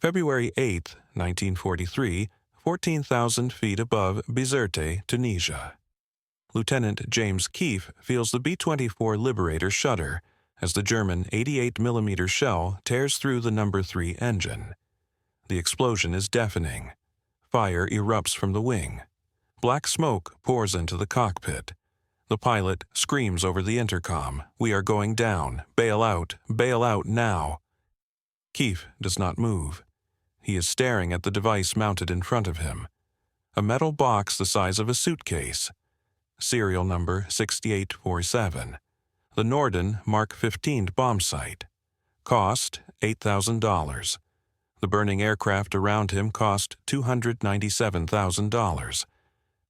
February 8, 1943, 14,000 feet above Bizerte, Tunisia. Lieutenant James Keefe feels the B-24 Liberator shudder as the German 88mm shell tears through the No. 3 engine. The explosion is deafening. Fire erupts from the wing. Black smoke pours into the cockpit. The pilot screams over the intercom, "We are going down. Bail out now." Keefe does not move. He is staring at the device mounted in front of him. A metal box the size of a suitcase. Serial number 6847. The Norden Mark 15 bombsight. Cost $8,000. The burning aircraft around him cost $297,000.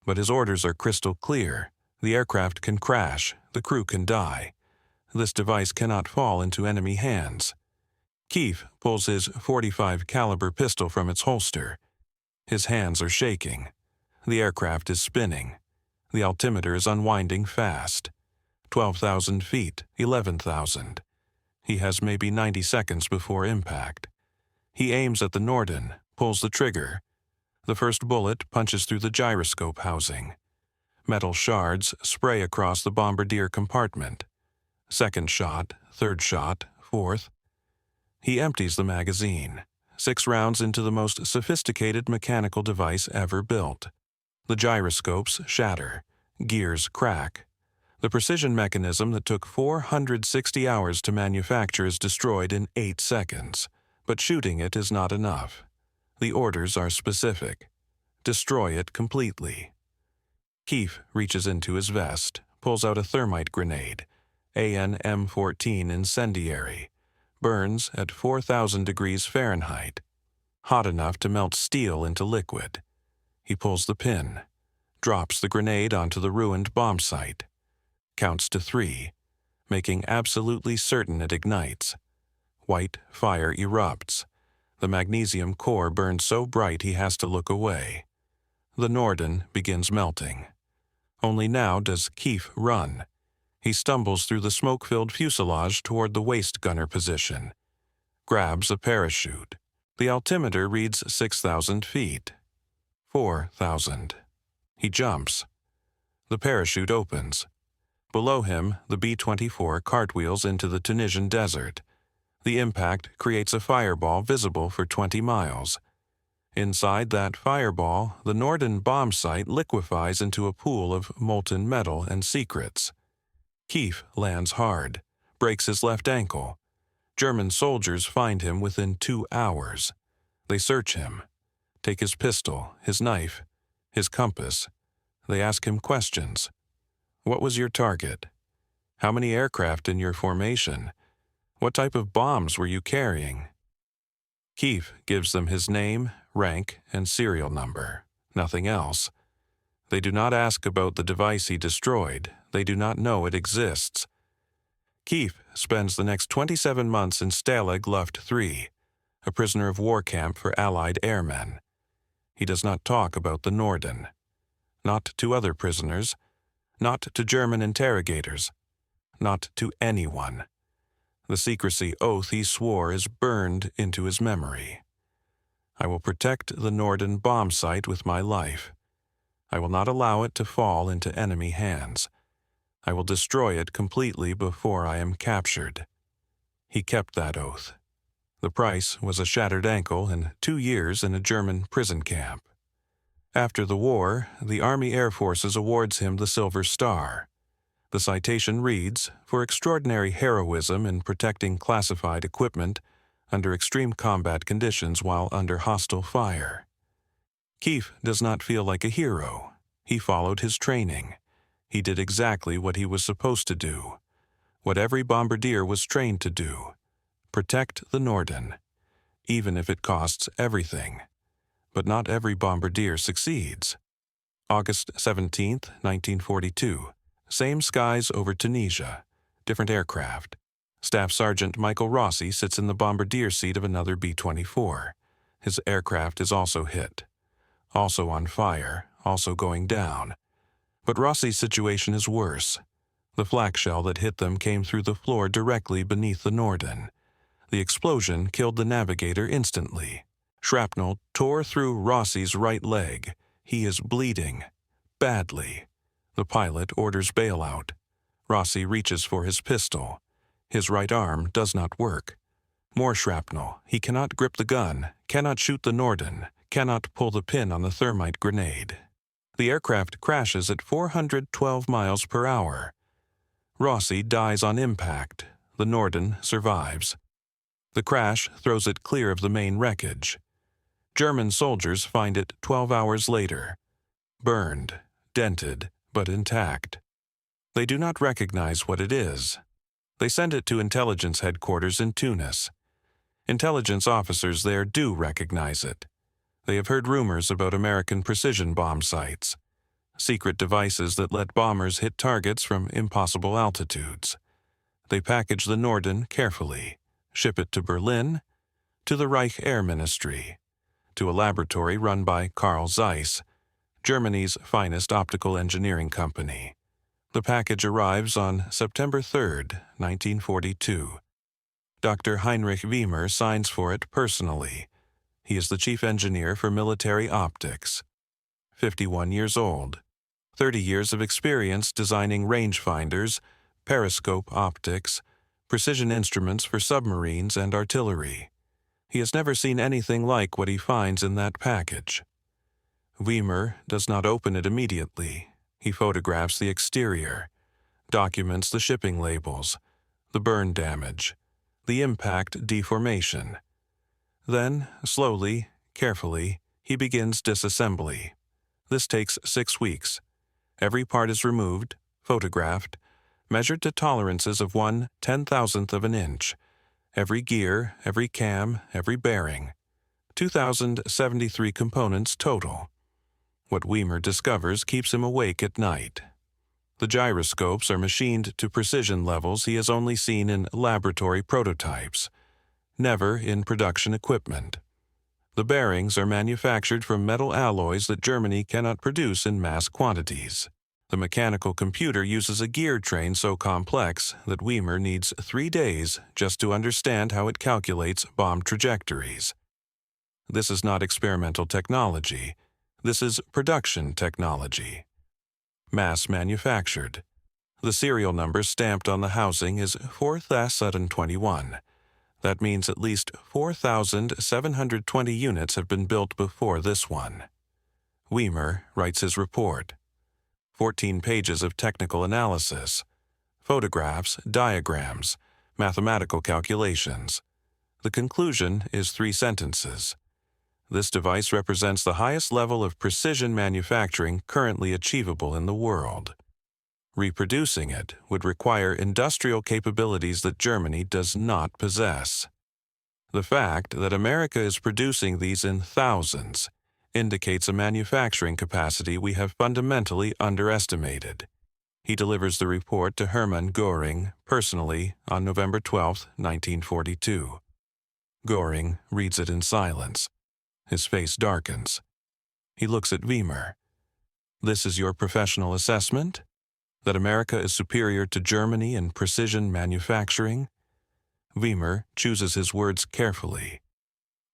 But his orders are crystal clear. The aircraft can crash, the crew can die. This device cannot fall into enemy hands. Keefe pulls his .45 caliber pistol from its holster. His hands are shaking. The aircraft is spinning. The altimeter is unwinding fast. 12,000 feet, 11,000. He has maybe 90 seconds before impact. He aims at the Norden, pulls the trigger. The first bullet punches through the gyroscope housing. Metal shards spray across the bombardier compartment. Second shot, third shot, fourth. He empties the magazine, 6 rounds into the most sophisticated mechanical device ever built. The gyroscopes shatter, gears crack. The precision mechanism that took 460 hours to manufacture is destroyed in 8 seconds, but shooting it is not enough. The orders are specific. Destroy it completely. Keefe reaches into his vest, pulls out a thermite grenade, AN-M14 incendiary, burns at 4,000 degrees Fahrenheit, hot enough to melt steel into liquid. He pulls the pin, drops the grenade onto the ruined bombsight, counts to 3, making absolutely certain it ignites. White fire erupts. The magnesium core burns so bright he has to look away. The Norden begins melting. Only now does Keefe run. He stumbles through the smoke-filled fuselage toward the waist gunner position. Grabs a parachute. The altimeter reads 6,000 feet. 4,000. He jumps. The parachute opens. Below him, the B-24 cartwheels into the Tunisian desert. The impact creates a fireball visible for 20 miles. Inside that fireball, the Norden bombsight liquefies into a pool of molten metal and secrets. Keefe lands hard, breaks his left ankle. German soldiers find him within 2 hours. They search him, take his pistol, his knife, his compass. They ask him questions. What was your target? How many aircraft in your formation? What type of bombs were you carrying? Keefe gives them his name, rank, and serial number. Nothing else. They do not ask about the device he destroyed. They do not know it exists. Keefe spends the next 27 months in Stalag Luft III, a prisoner of war camp for Allied airmen. He does not talk about the Norden. Not to other prisoners. Not to German interrogators. Not to anyone. The secrecy oath he swore is burned into his memory. I will protect the Norden bombsight with my life. I will not allow it to fall into enemy hands. I will destroy it completely before I am captured. He kept that oath. The price was a shattered ankle and 2 years in a German prison camp. After the war, the Army Air Forces awards him the Silver Star. The citation reads, "For extraordinary heroism in protecting classified equipment under extreme combat conditions while under hostile fire." Keefe does not feel like a hero. He followed his training. He did exactly what he was supposed to do, what every bombardier was trained to do: protect the Norden, even if it costs everything. But not every bombardier succeeds. August 17, 1942. Same skies over Tunisia. Different aircraft. Staff Sergeant Michael Rossi sits in the bombardier seat of another B-24. His aircraft is also hit. Also on fire, also going down. But Rossi's situation is worse. The flak shell that hit them came through the floor directly beneath the Norden. The explosion killed the navigator instantly. Shrapnel tore through Rossi's right leg. He is bleeding. Badly. The pilot orders bailout. Rossi reaches for his pistol. His right arm does not work. More shrapnel. He cannot grip the gun, cannot shoot the Norden, cannot pull the pin on the thermite grenade. The aircraft crashes at 412 miles per hour. Rossi dies on impact. The Norden survives. The crash throws it clear of the main wreckage. German soldiers find it 12 hours later. Burned, dented, but intact. They do not recognize what it is. They send it to intelligence headquarters in Tunis. Intelligence officers there do recognize it. They have heard rumors about American precision bomb sites, secret devices that let bombers hit targets from impossible altitudes. They package the Norden carefully, ship it to Berlin, to the Reich Air Ministry, to a laboratory run by Carl Zeiss, Germany's finest optical engineering company. The package arrives on September 3, 1942. Dr. Heinrich Wiemer signs for it personally. He is the chief engineer for military optics. 51 years old. 30 years of experience designing rangefinders, periscope optics, precision instruments for submarines and artillery. He has never seen anything like what he finds in that package. Wiemer does not open it immediately. He photographs the exterior, documents the shipping labels, the burn damage, the impact deformation. Then, slowly, carefully, he begins disassembly. This takes 6 weeks. Every part is removed, photographed, measured to tolerances of 1/10,000th of an inch. Every gear, every cam, every bearing. 2,073 components total. What Wiemer discovers keeps him awake at night. The gyroscopes are machined to precision levels he has only seen in laboratory prototypes, never in production equipment. The bearings are manufactured from metal alloys that Germany cannot produce in mass quantities. The mechanical computer uses a gear train so complex that Wiemer needs 3 days just to understand how it calculates bomb trajectories. This is not experimental technology. This is production technology. Mass manufactured. The serial number stamped on the housing is 4021. That means at least 4,720 units have been built before this one. Wiemer writes his report. 14 pages of technical analysis, photographs, diagrams, mathematical calculations. The conclusion is 3 sentences. This device represents the highest level of precision manufacturing currently achievable in the world. Reproducing it would require industrial capabilities that Germany does not possess. The fact that America is producing these in thousands indicates a manufacturing capacity we have fundamentally underestimated. He delivers the report to Hermann Göring personally on November 12, 1942. Göring reads it in silence. His face darkens. He looks at Wiemer. This is your professional assessment? That America is superior to Germany in precision manufacturing? Wiemer chooses his words carefully.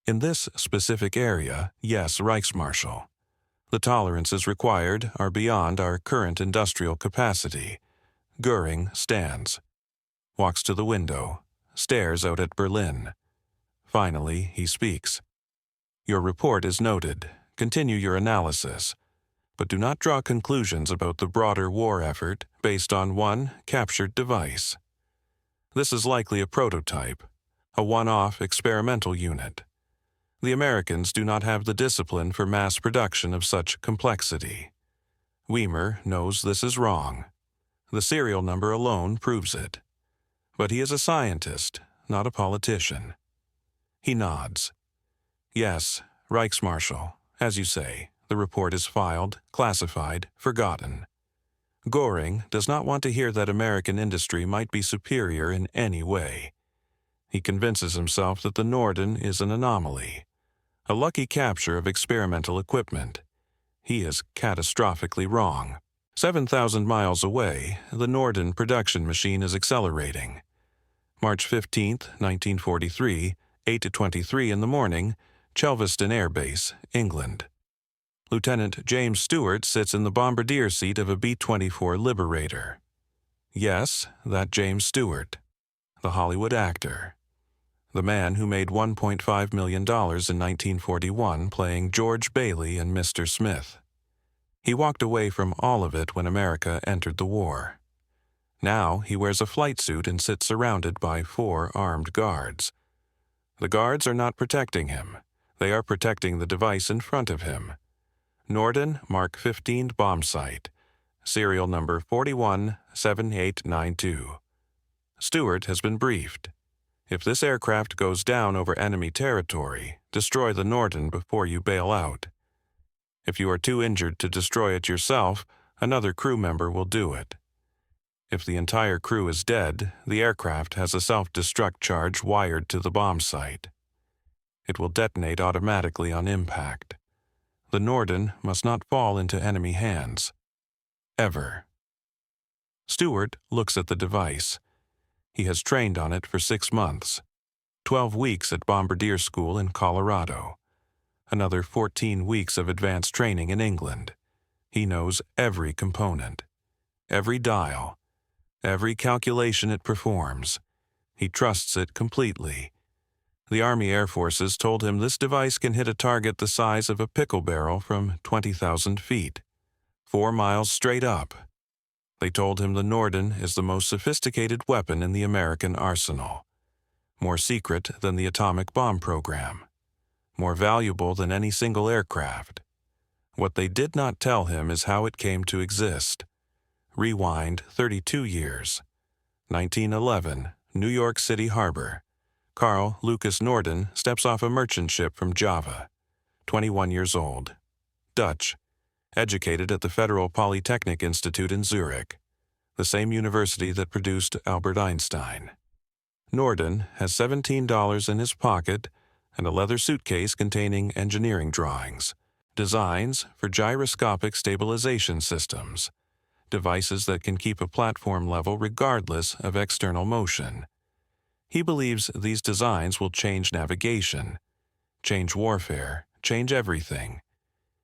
In this specific area, yes, Reichsmarschall. The tolerances required are beyond our current industrial capacity. Göring stands, walks to the window, stares out at Berlin. Finally, he speaks. Your report is noted. Continue your analysis. But do not draw conclusions about the broader war effort based on one captured device. This is likely a prototype, a one-off experimental unit. The Americans do not have the discipline for mass production of such complexity. Wiemer knows this is wrong. The serial number alone proves it. But he is a scientist, not a politician. He nods. Yes, Reichsmarschall, as you say, the report is filed, classified, forgotten. Göring does not want to hear that American industry might be superior in any way. He convinces himself that the Norden is an anomaly, a lucky capture of experimental equipment. He is catastrophically wrong. 7,000 miles away, the Norden production machine is accelerating. March 15, 1943, 8:23 in the morning, Chelveston Air Base, England. Lieutenant James Stewart sits in the bombardier seat of a B-24 Liberator. Yes, that James Stewart, the Hollywood actor. The man who made $1.5 million in 1941 playing George Bailey in Mr. Smith. He walked away from all of it when America entered the war. Now he wears a flight suit and sits surrounded by 4 armed guards. The guards are not protecting him. They are protecting the device in front of him. Norden Mark 15 Bombsight, serial number 417892. Stewart has been briefed. If this aircraft goes down over enemy territory, destroy the Norden before you bail out. If you are too injured to destroy it yourself, another crew member will do it. If the entire crew is dead, the aircraft has a self-destruct charge wired to the bomb site. It will detonate automatically on impact. The Norden must not fall into enemy hands. Ever. Stewart looks at the device. He has trained on it for 6 months, 12 weeks at bombardier school in Colorado, another 14 weeks of advanced training in England. He knows every component, every dial, every calculation it performs. He trusts it completely. The Army Air Forces told him this device can hit a target the size of a pickle barrel from 20,000 feet, 4 miles straight up. They told him the Norden is the most sophisticated weapon in the American arsenal, more secret than the atomic bomb program, more valuable than any single aircraft. What they did not tell him is how it came to exist. Rewind 32 years. 1911, New York City Harbor. Carl Lucas Norden steps off a merchant ship from Java, 21 years old. Dutch. Educated at the Federal Polytechnic Institute in Zurich, the same university that produced Albert Einstein. Norden has $17 in his pocket and a leather suitcase containing engineering drawings, designs for gyroscopic stabilization systems, devices that can keep a platform level regardless of external motion. He believes these designs will change navigation, change warfare, change everything.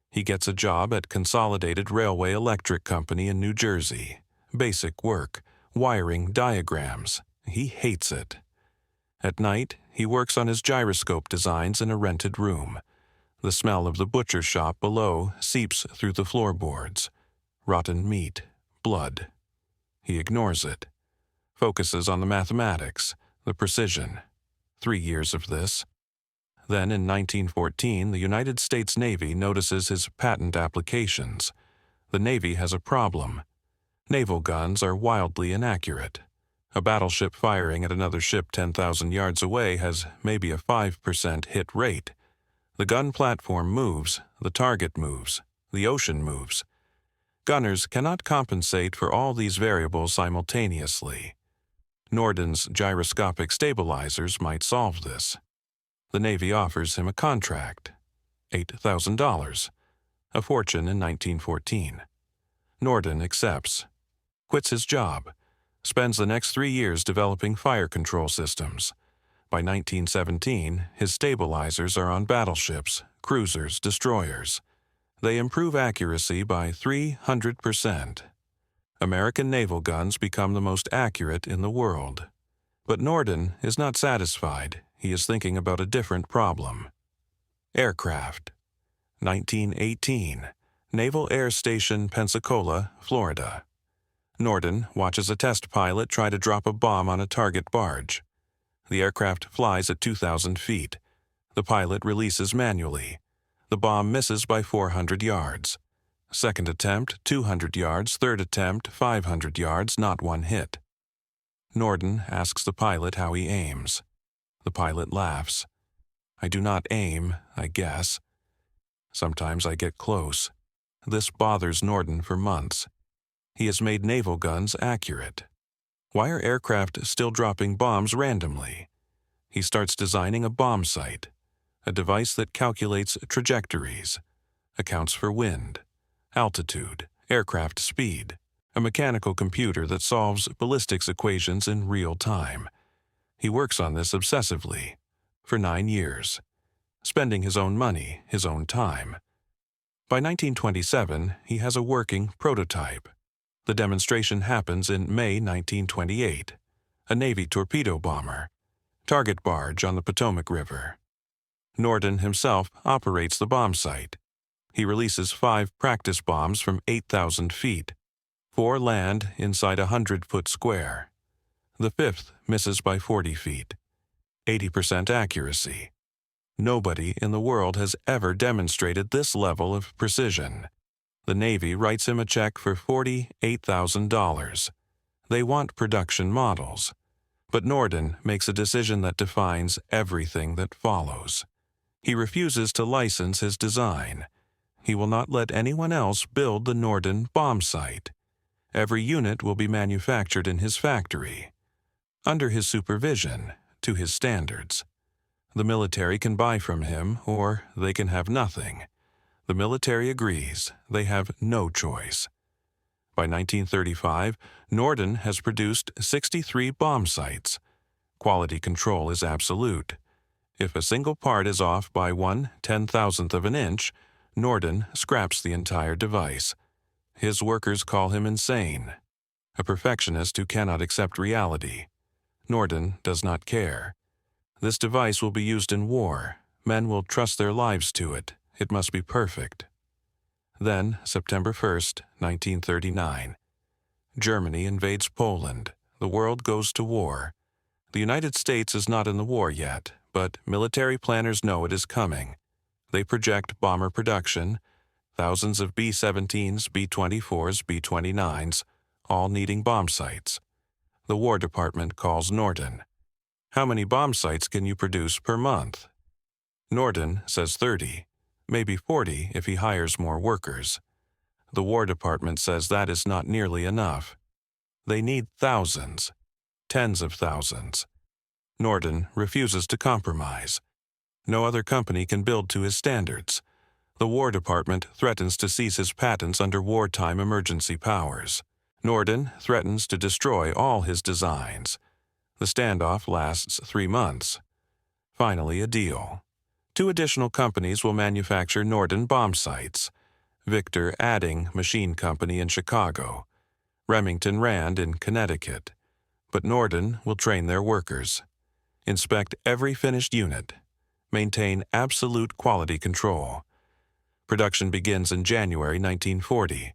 He gets a job at Consolidated Railway Electric Company in New Jersey. Basic work, wiring diagrams. He hates it. At night, he works on his gyroscope designs in a rented room. The smell of the butcher shop below seeps through the floorboards. Rotten meat, blood. He ignores it. Focuses on the mathematics, the precision. 3 years of this. Then in 1914, the United States Navy notices his patent applications. The Navy has a problem. Naval guns are wildly inaccurate. A battleship firing at another ship 10,000 yards away has maybe a 5% hit rate. The gun platform moves, the target moves, the ocean moves. Gunners cannot compensate for all these variables simultaneously. Norden's gyroscopic stabilizers might solve this. The Navy offers him a contract, $8,000, a fortune in 1914. Norden accepts, quits his job, spends the next 3 years developing fire control systems. By 1917, his stabilizers are on battleships, cruisers, destroyers. They improve accuracy by 300%. American naval guns become the most accurate in the world. But Norden is not satisfied. He is thinking about a different problem. Aircraft. 1918. Naval Air Station, Pensacola, Florida. Norden watches a test pilot try to drop a bomb on a target barge. The aircraft flies at 2,000 feet. The pilot releases manually. The bomb misses by 400 yards. Second attempt, 200 yards. Third attempt, 500 yards, not one hit. Norden asks the pilot how he aims. The pilot laughs. I do not aim, I guess. Sometimes I get close. This bothers Norden for months. He has made naval guns accurate. Why are aircraft still dropping bombs randomly? He starts designing a bomb sight, a device that calculates trajectories, accounts for wind, altitude, aircraft speed, a mechanical computer that solves ballistics equations in real time. He works on this obsessively for 9 years. spending his own money, his own time. By 1927, he has a working prototype. The demonstration happens in May 1928. A Navy torpedo bomber, target barge on the Potomac River. Norden himself operates the bomb sight. He releases 5 practice bombs from 8,000 feet. 4 land inside a 100-foot square. The 5th misses by 40 feet. 80% accuracy. Nobody in the world has ever demonstrated this level of precision. The Navy writes him a check for $48,000. They want production models. But Norden makes a decision that defines everything that follows. He refuses to license his design. He will not let anyone else build the Norden Bombsight. Every unit will be manufactured in his factory, under his supervision, to his standards. The military can buy from him, or they can have nothing. The military agrees. They have no choice. By 1935, Norden has produced 63 bomb sights. Quality control is absolute. If a single part is off by 1/10,000th of an inch, Norden scraps the entire device. His workers call him insane, a perfectionist who cannot accept reality. Norden does not care. This device will be used in war. Men will trust their lives to it. It must be perfect. Then, September 1st, 1939. Germany invades Poland. The world goes to war. The United States is not in the war yet, but military planners know it is coming. They project bomber production, thousands of B-17s, B-24s, B-29s, all needing bomb sights. The War Department calls Norden. How many bomb sights can you produce per month? Norden says 30, maybe 40 if he hires more workers. The War Department says that is not nearly enough. They need thousands, tens of thousands. Norden refuses to compromise. No other company can build to his standards. The War Department threatens to seize his patents under wartime emergency powers. Norden threatens to destroy all his designs. The standoff lasts 3 months. Finally, a deal. 2 additional companies will manufacture Norden bomb sights. Victor Adding Machine Company in Chicago, Remington Rand in Connecticut. But Norden will train their workers, inspect every finished unit, maintain absolute quality control. Production begins in January 1940.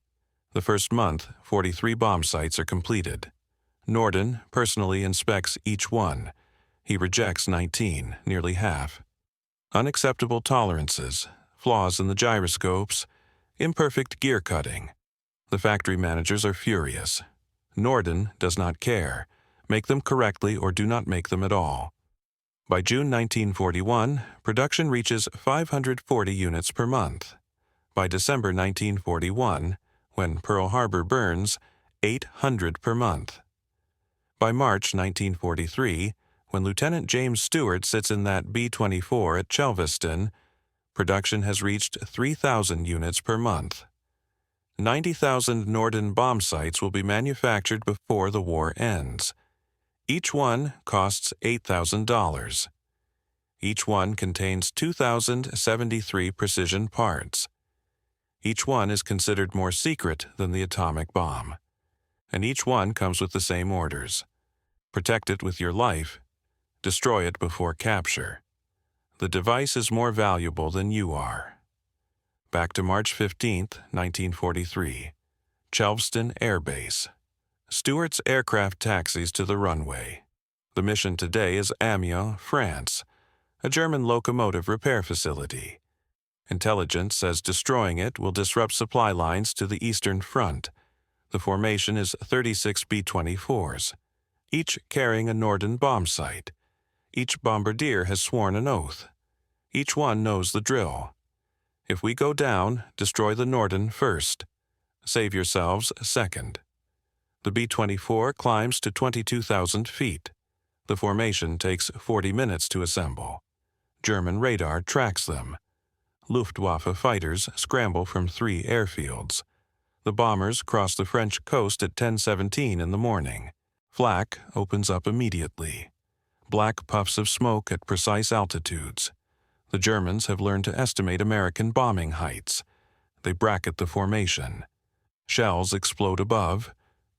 The first month, 43 bomb sights are completed. Norden personally inspects each one. He rejects 19, nearly half. Unacceptable tolerances, flaws in the gyroscopes, imperfect gear cutting. The factory managers are furious. Norden does not care. Make them correctly or do not make them at all. By June 1941, production reaches 540 units per month. By December 1941, when Pearl Harbor burns, 800 per month. By March 1943, when Lieutenant James Stewart sits in that B-24 at Chelveston, production has reached 3,000 units per month. 90,000 Norden bomb sights will be manufactured before the war ends. Each one costs $8,000. Each one contains 2,073 precision parts. Each one is considered more secret than the atomic bomb. And each one comes with the same orders. Protect it with your life. Destroy it before capture. The device is more valuable than you are. Back to March 15, 1943. Chelveston Air Base. Stewart's aircraft taxis to the runway. The mission today is Amiens, France, a German locomotive repair facility. Intelligence says destroying it will disrupt supply lines to the Eastern Front. The formation is 36 B-24s, each carrying a Norden bomb sight. Each bombardier has sworn an oath. Each one knows the drill. If we go down, destroy the Norden first. Save yourselves second. The B-24 climbs to 22,000 feet. The formation takes 40 minutes to assemble. German radar tracks them. Luftwaffe fighters scramble from 3 airfields. The bombers cross the French coast at 10:17 in the morning. Flak opens up immediately. Black puffs of smoke at precise altitudes. The Germans have learned to estimate American bombing heights. They bracket the formation. Shells explode above,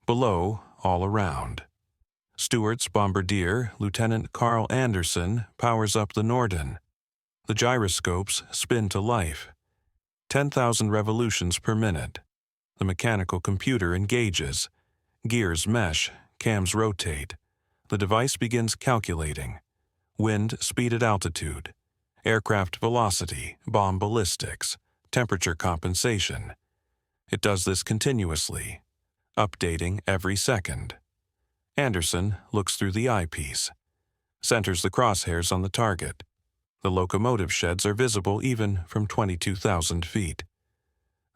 below, all around. Stuart's bombardier, Lieutenant Carl Anderson, powers up the Norden. The gyroscopes spin to life. 10,000 revolutions per minute. The mechanical computer engages. Gears mesh, cams rotate. The device begins calculating. Wind, speed at altitude. Aircraft velocity, bomb ballistics, temperature compensation. It does this continuously, updating every second. Anderson looks through the eyepiece, centers the crosshairs on the target. The locomotive sheds are visible even from 22,000 feet.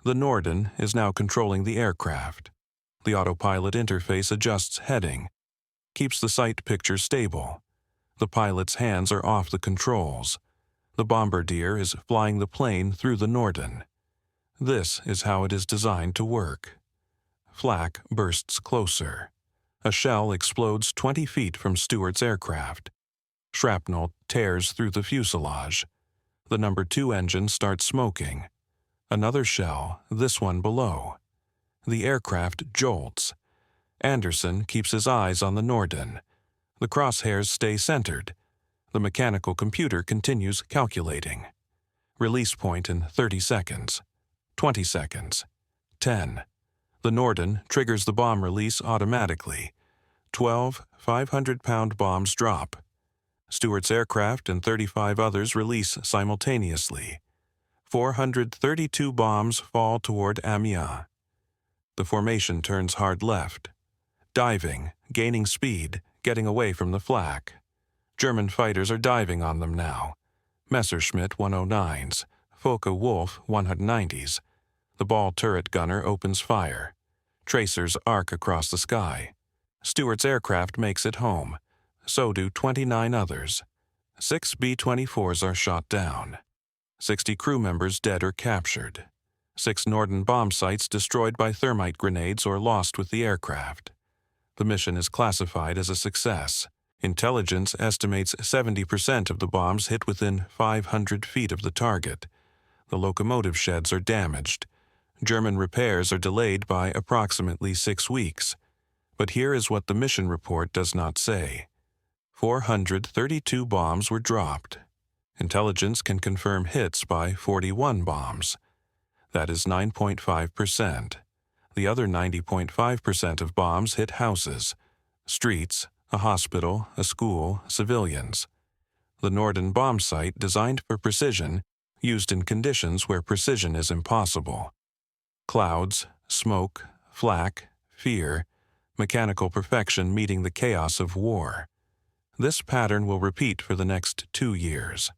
The Norden is now controlling the aircraft. The autopilot interface adjusts heading, keeps the sight picture stable. The pilot's hands are off the controls. The bombardier is flying the plane through the Norden. This is how it is designed to work. Flak bursts closer. A shell explodes 20 feet from Stuart's aircraft. Shrapnel tears through the fuselage. The No. 2 engine starts smoking. Another shell, this one below. The aircraft jolts. Anderson keeps his eyes on the Norden. The crosshairs stay centered. The mechanical computer continues calculating. Release point in 30 seconds. 20 seconds. 10. The Norden triggers the bomb release automatically. 12 500-pound bombs drop. Stuart's aircraft and 35 others release simultaneously. 432 bombs fall toward Amiens. The formation turns hard left. Diving, gaining speed, getting away from the flak. German fighters are diving on them now. Messerschmitt 109s, Focke-Wulf 190s. The ball turret gunner opens fire. Tracers arc across the sky. Stuart's aircraft makes it home. So do 29 others. 6 B-24s are shot down. 60 crew members dead or captured. 6 Norden bombsights destroyed by thermite grenades or lost with the aircraft. The mission is classified as a success. Intelligence estimates 70% of the bombs hit within 500 feet of the target. The locomotive sheds are damaged. German repairs are delayed by approximately 6 weeks. But here is what the mission report does not say. 432 bombs were dropped. Intelligence can confirm hits by 41 bombs. That is 9.5%. The other 90.5% of bombs hit houses, streets, a hospital, a school, civilians. The Norden Bombsight, designed for precision, used in conditions where precision is impossible. Clouds, smoke, flak, fear, mechanical perfection meeting the chaos of war. This pattern will repeat for the next 2 years.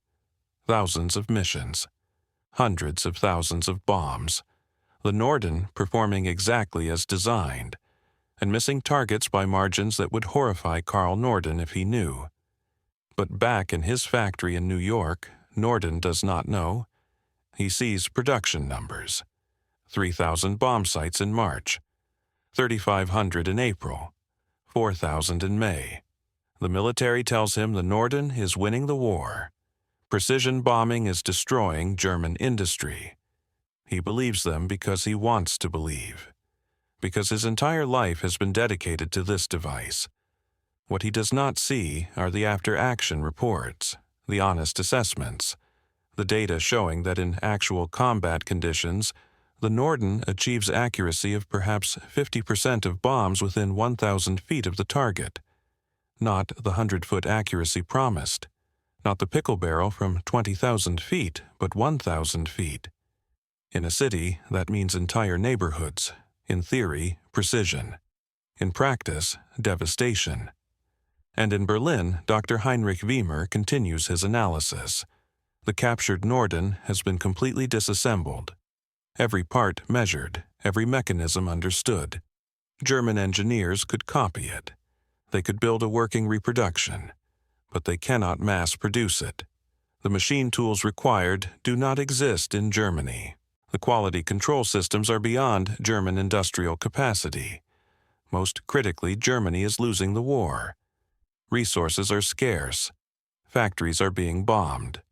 Thousands of missions. Hundreds of thousands of bombs. The Norden performing exactly as designed, and missing targets by margins that would horrify Carl Norden if he knew. But back in his factory in New York, Norden does not know. He sees production numbers. 3,000 bombsights in March, 3,500 in April, 4,000 in May. The military tells him the Norden is winning the war. Precision bombing is destroying German industry. He believes them because he wants to believe, because his entire life has been dedicated to this device. What he does not see are the after-action reports, the honest assessments, the data showing that in actual combat conditions, the Norden achieves accuracy of perhaps 50% of bombs within 1,000 feet of the target. Not the 100-foot accuracy promised. Not the pickle barrel from 20,000 feet, but 1,000 feet. In a city, that means entire neighborhoods. In theory, precision. In practice, devastation. And in Berlin, Dr. Heinrich Wiemer continues his analysis. The captured Norden has been completely disassembled. Every part measured, every mechanism understood. German engineers could copy it. They could build a working reproduction, but they cannot mass produce it. The machine tools required do not exist in Germany. The quality control systems are beyond German industrial capacity. Most critically, Germany is losing the war. Resources are scarce. Factories are being bombed.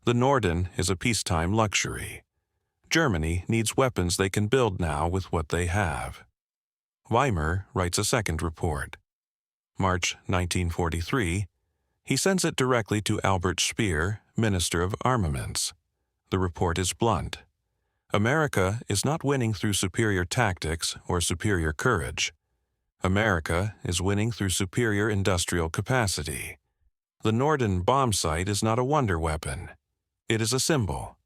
The Norden is a peacetime luxury. Germany needs weapons they can build now with what they have. Weimar writes a second report. March 1943, he sends it directly to Albert Speer, Minister of Armaments. The report is blunt. America is not winning through superior tactics or superior courage. America is winning through superior industrial capacity. The Norden Bombsight is not a wonder weapon. It is a symbol,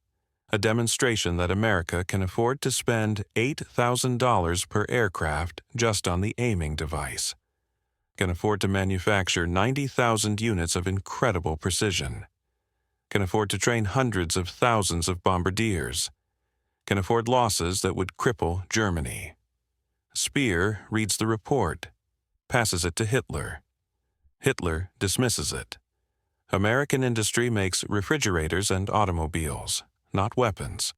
a demonstration that America can afford to spend $8,000 per aircraft just on the aiming device, can afford to manufacture 90,000 units of incredible precision, can afford to train hundreds of thousands of bombardiers, can afford losses that would cripple Germany. Speer reads the report, passes it to Hitler. Hitler dismisses it. American industry makes refrigerators and automobiles, not weapons.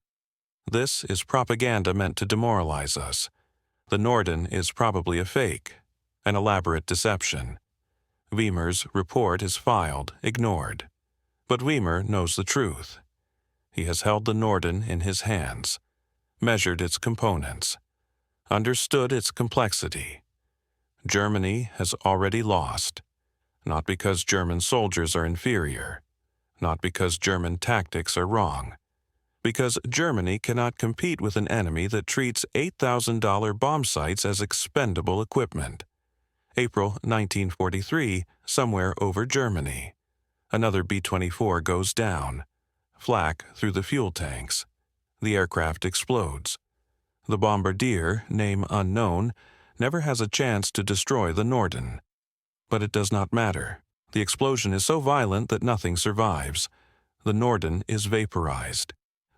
This is propaganda meant to demoralize us. The Norden is probably a fake, an elaborate deception. Weimar's report is filed, ignored. But Weimar knows the truth. He has held the Norden in his hands, measured its components, understood its complexity. Germany has already lost, not because German soldiers are inferior, not because German tactics are wrong, because Germany cannot compete with an enemy that treats $8,000 bomb sights as expendable equipment. April 1943, somewhere over Germany. Another B-24 goes down. Flak through the fuel tanks. The aircraft explodes. The bombardier, name unknown, never has a chance to destroy the Norden. But it does not matter. The explosion is so violent that nothing survives. The Norden is vaporized,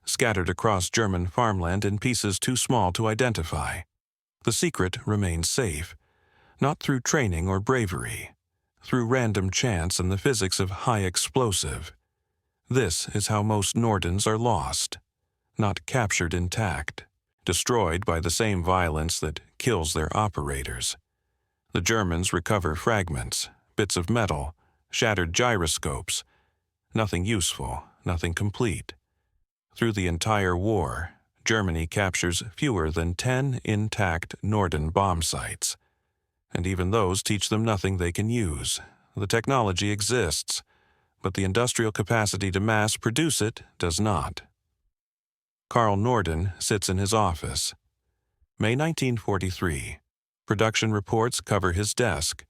scattered across German farmland in pieces too small to identify. The secret remains safe, not through training or bravery, through random chance and the physics of high explosive. This is how most Nordens are lost, not captured intact, destroyed by the same violence that kills their operators. The Germans recover fragments, bits of metal, shattered gyroscopes. Nothing useful, nothing complete. Through the entire war, Germany captures fewer than 10 intact Norden bomb sites. And even those teach them nothing they can use. The technology exists, but the industrial capacity to mass produce it does not. Carl Norden sits in his office. May 1943. Production reports cover his desk.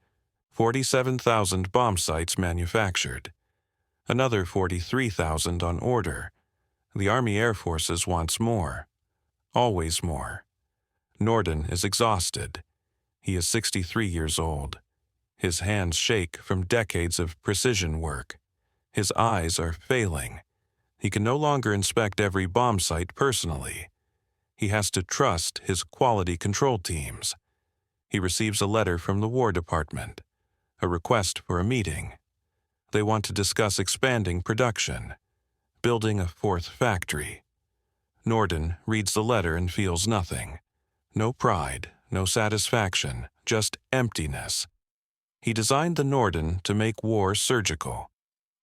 47,000 bomb sights manufactured. Another 43,000 on order. The Army Air Forces wants more. Always more. Norden is exhausted. He is 63 years old. His hands shake from decades of precision work. His eyes are failing. He can no longer inspect every bomb site personally. He has to trust his quality control teams. He receives a letter from the War Department, a request for a meeting. They want to discuss expanding production, building a fourth factory. Norden reads the letter and feels nothing. No pride, no satisfaction, just emptiness. He designed the Norden to make war surgical,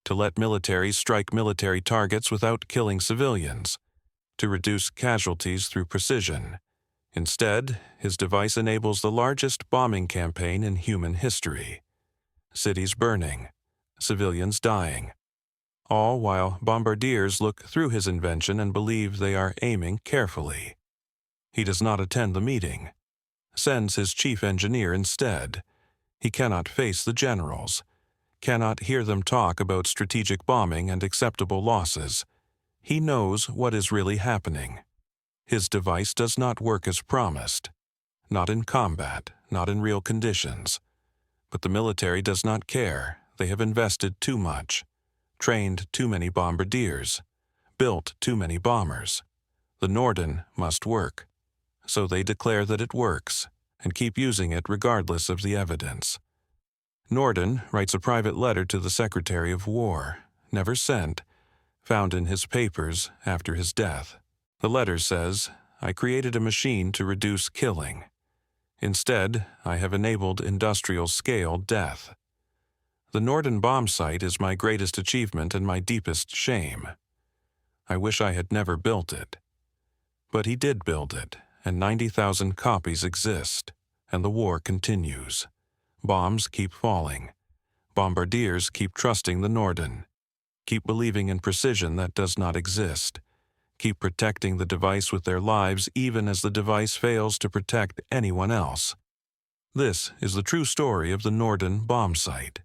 to let militaries strike military targets without killing civilians, to reduce casualties through precision. Instead, his device enables the largest bombing campaign in human history. Cities burning, civilians dying. All while bombardiers look through his invention and believe they are aiming carefully. He does not attend the meeting, sends his chief engineer instead. He cannot face the generals, cannot hear them talk about strategic bombing and acceptable losses. He knows what is really happening. His device does not work as promised, not in combat, not in real conditions. But the military does not care. They have invested too much, trained too many bombardiers, built too many bombers. The Norden must work. So they declare that it works, and keep using it regardless of the evidence. Norden writes a private letter to the Secretary of War, never sent, found in his papers after his death. The letter says, "I created a machine to reduce killing. Instead, I have enabled industrial-scale death. The Norden Bombsight is my greatest achievement and my deepest shame. I wish I had never built it. But he did build it, and 90,000 copies exist, and the war continues. Bombs keep falling. Bombardiers keep trusting the Norden. Keep believing in precision that does not exist. Keep protecting the device with their lives even as the device fails to protect anyone else. This is the true story of the Norden Bombsight.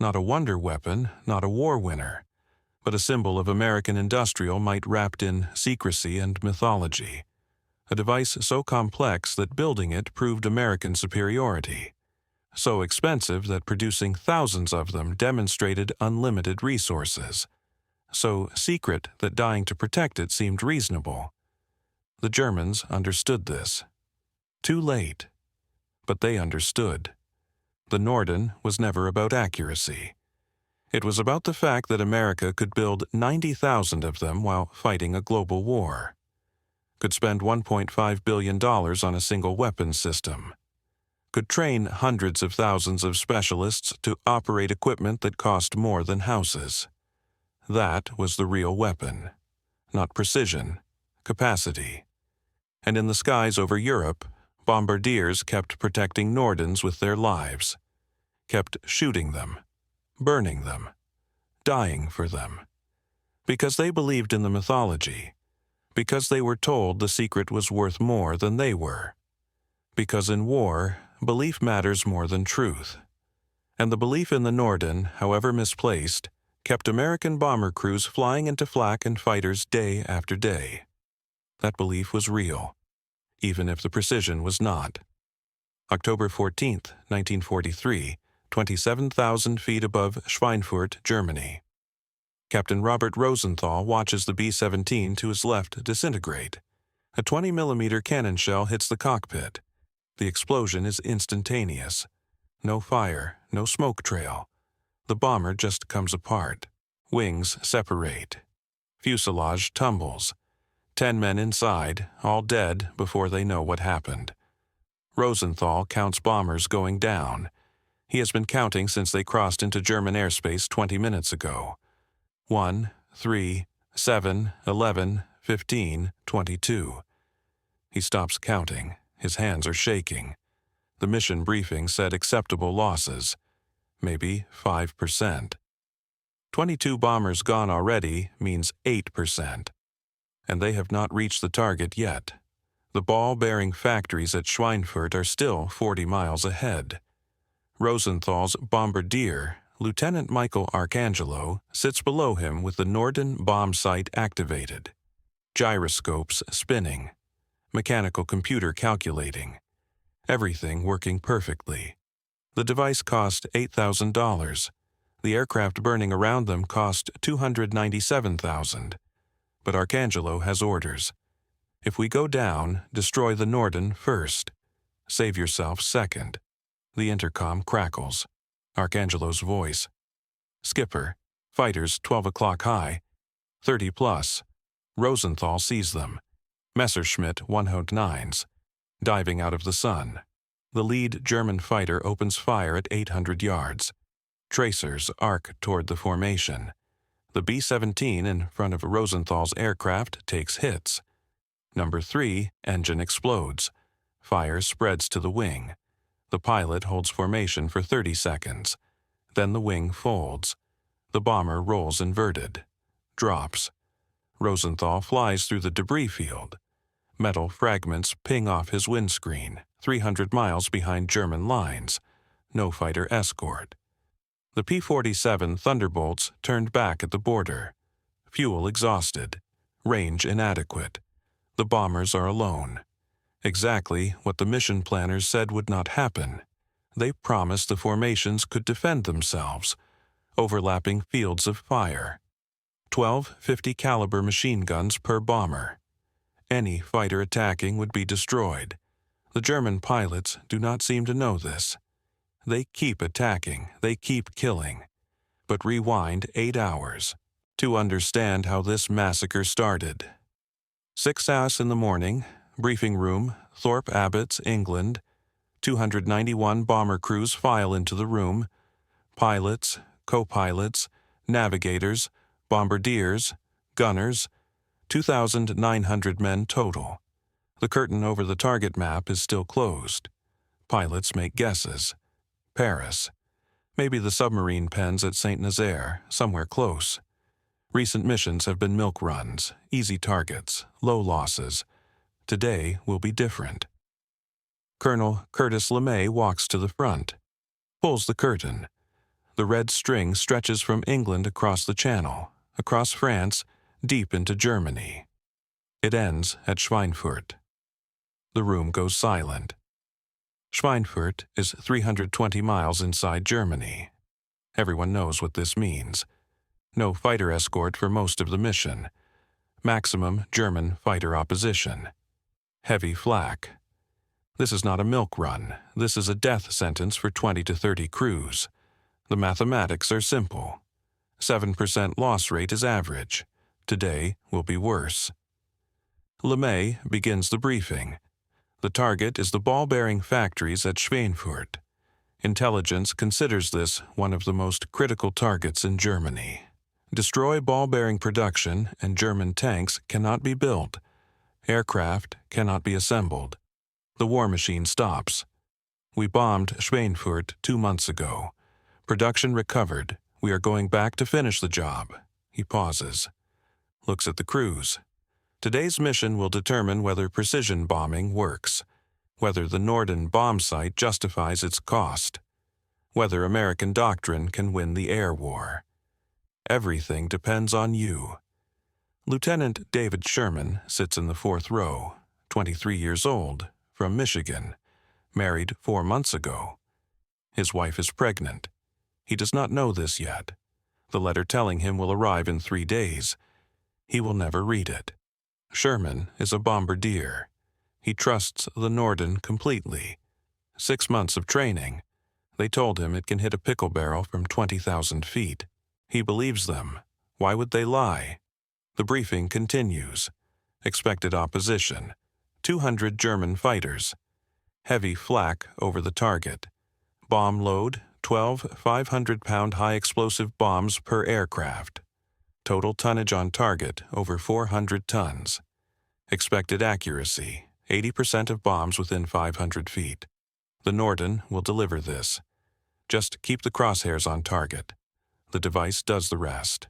Not a wonder weapon, not a war winner, but a symbol of American industrial might wrapped in secrecy and mythology. A device so complex that building it proved American superiority. So expensive that producing thousands of them demonstrated unlimited resources. So secret that dying to protect it seemed reasonable. The Germans understood this. Too late. But they understood. The Norden was never about accuracy. It was about the fact that America could build 90,000 of them while fighting a global war. Could spend $1.5 billion on a single weapons system. Could train hundreds of thousands of specialists to operate equipment that cost more than houses. That was the real weapon. Not precision, capacity. And in the skies over Europe, bombardiers kept protecting Nordens with their lives. Kept shooting them, burning them, dying for them. Because they believed in the mythology. Because they were told the secret was worth more than they were. Because in war, belief matters more than truth. And the belief in the Norden, however misplaced, kept American bomber crews flying into flak and fighters day after day. That belief was real, even if the precision was not. October 14, 1943, 27,000 feet above Schweinfurt, Germany. Captain Robert Rosenthal watches the B-17 to his left disintegrate. A 20mm cannon shell hits the cockpit. The explosion is instantaneous. No fire, no smoke trail. The bomber just comes apart. Wings separate. Fuselage tumbles. 10 men inside, all dead before they know what happened. Rosenthal counts bombers going down. He has been counting since they crossed into German airspace 20 minutes ago. 1, 3, 7, 11, 15, 22. He stops counting. His hands are shaking. The mission briefing said acceptable losses. Maybe 5%. 22 bombers gone already means 8%. And they have not reached the target yet. The ball-bearing factories at Schweinfurt are still 40 miles ahead. Rosenthal's bombardier, Lieutenant Michael Arcangelo, sits below him with the Norden Bombsight activated. Gyroscopes spinning. Mechanical computer calculating. Everything working perfectly. The device cost $8,000. The aircraft burning around them cost $297,000. But Arcangelo has orders. If we go down, destroy the Norden first. Save yourself second. The intercom crackles. Arcangelo's voice. Skipper, fighters 12 o'clock high. 30 plus. Rosenthal sees them. Messerschmitt 109s. Diving out of the sun. The lead German fighter opens fire at 800 yards. Tracers arc toward the formation. The B-17 in front of Rosenthal's aircraft takes hits. Number 3, engine explodes. Fire spreads to the wing. The pilot holds formation for 30 seconds. Then the wing folds. The bomber rolls inverted. Drops. Rosenthal flies through the debris field. Metal fragments ping off his windscreen, 300 miles behind German lines. No fighter escort. The P-47 Thunderbolts turned back at the border. Fuel exhausted. Range inadequate. The bombers are alone. Exactly what the mission planners said would not happen. They promised the formations could defend themselves. Overlapping fields of fire. 12 50 caliber machine guns per bomber. Any fighter attacking would be destroyed. The German pilots do not seem to know this. They keep attacking, they keep killing. But rewind 8 hours to understand how this massacre started. 6 hours in the morning, briefing room, Thorpe Abbotts, England. 291 bomber crews file into the room. Pilots, co-pilots, navigators, bombardiers, gunners, 2,900 men total. The curtain over the target map is still closed. Pilots make guesses. Paris. Maybe the submarine pens at St. Nazaire, somewhere close. Recent missions have been milk runs, easy targets, low losses. Today will be different. Colonel Curtis LeMay walks to the front, pulls the curtain. The red string stretches from England across the Channel, across France, deep into Germany. It ends at Schweinfurt. The room goes silent. Schweinfurt is 320 miles inside Germany. Everyone knows what this means. No fighter escort for most of the mission. Maximum German fighter opposition. Heavy flak. This is not a milk run. This is a death sentence for 20 to 30 crews. The mathematics are simple. 7% loss rate is average. Today will be worse. LeMay begins the briefing. The target is the ball-bearing factories at Schweinfurt. Intelligence considers this one of the most critical targets in Germany. Destroy ball-bearing production and German tanks cannot be built. Aircraft cannot be assembled. The war machine stops. We bombed Schweinfurt 2 months ago. Production recovered. We are going back to finish the job. He pauses. Looks at the crews. Today's mission will determine whether precision bombing works, whether the Norden Bombsight justifies its cost, whether American doctrine can win the air war. Everything depends on you. Lieutenant David Sherman sits in the 4th row, 23 years old, from Michigan, married 4 months ago. His wife is pregnant. He does not know this yet. The letter telling him will arrive in 3 days. He will never read it. Sherman is a bombardier. He trusts the Norden completely. 6 months of training. They told him it can hit a pickle barrel from 20,000 feet. He believes them. Why would they lie? The briefing continues. Expected opposition. 200 German fighters. Heavy flak over the target. Bomb load, 12 500-pound high-explosive bombs per aircraft. Total tonnage on target, over 400 tons. Expected accuracy, 80% of bombs within 500 feet. The Norden will deliver this. Just keep the crosshairs on target. The device does the rest.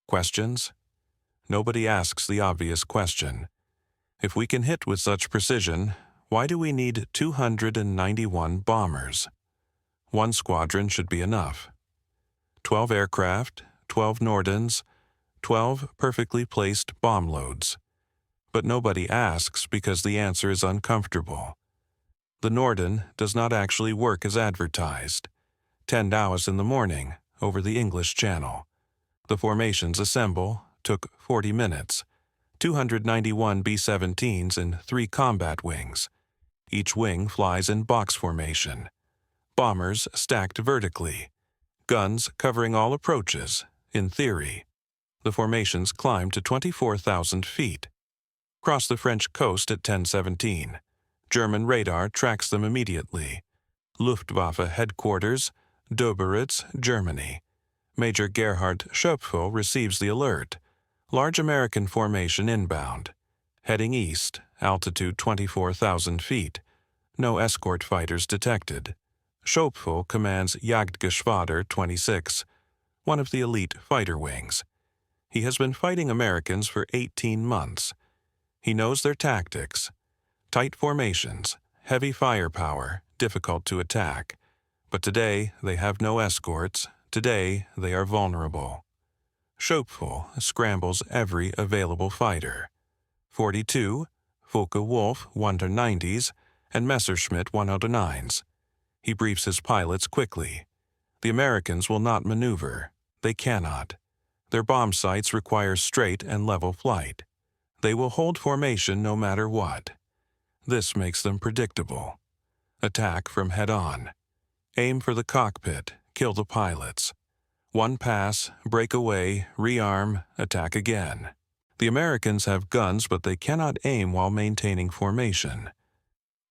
Questions? Nobody asks the obvious question. If we can hit with such precision, why do we need 291 bombers? 1 squadron should be enough. 12 aircraft, 12 Nordens, 12 perfectly placed bomb loads. But nobody asks because the answer is uncomfortable. The Norden does not actually work as advertised. 10 hours in the morning, over the English Channel. The formations assemble, took 40 minutes. 291 B-17s and 3 combat wings. Each wing flies in box formation. Bombers stacked vertically. Guns covering all approaches, in theory. The formations climb to 24,000 feet. Cross the French coast at 10:17. German radar tracks them immediately. Luftwaffe headquarters, Doberitz, Germany. Major Gerhard Schöpfel receives the alert. Large American formation inbound. Heading east, altitude 24,000 feet. No escort fighters detected. Schöpfel commands Jagdgeschwader 26, one of the elite fighter wings. He has been fighting Americans for 18 months. He knows their tactics. Tight formations, heavy firepower, difficult to attack. But today they have no escorts. Today they are vulnerable. Schöpfel scrambles every available fighter. 42, Focke-Wulf 190s, and Messerschmitt 109s. He briefs his pilots quickly. The Americans will not maneuver. They cannot. Their bomb sights require straight and level flight. They will hold formation no matter what. This makes them predictable. Attack from head-on. Aim for the cockpit, kill the pilots. 1 pass, break away, rearm, attack again. The Americans have guns, but they cannot aim while maintaining formation.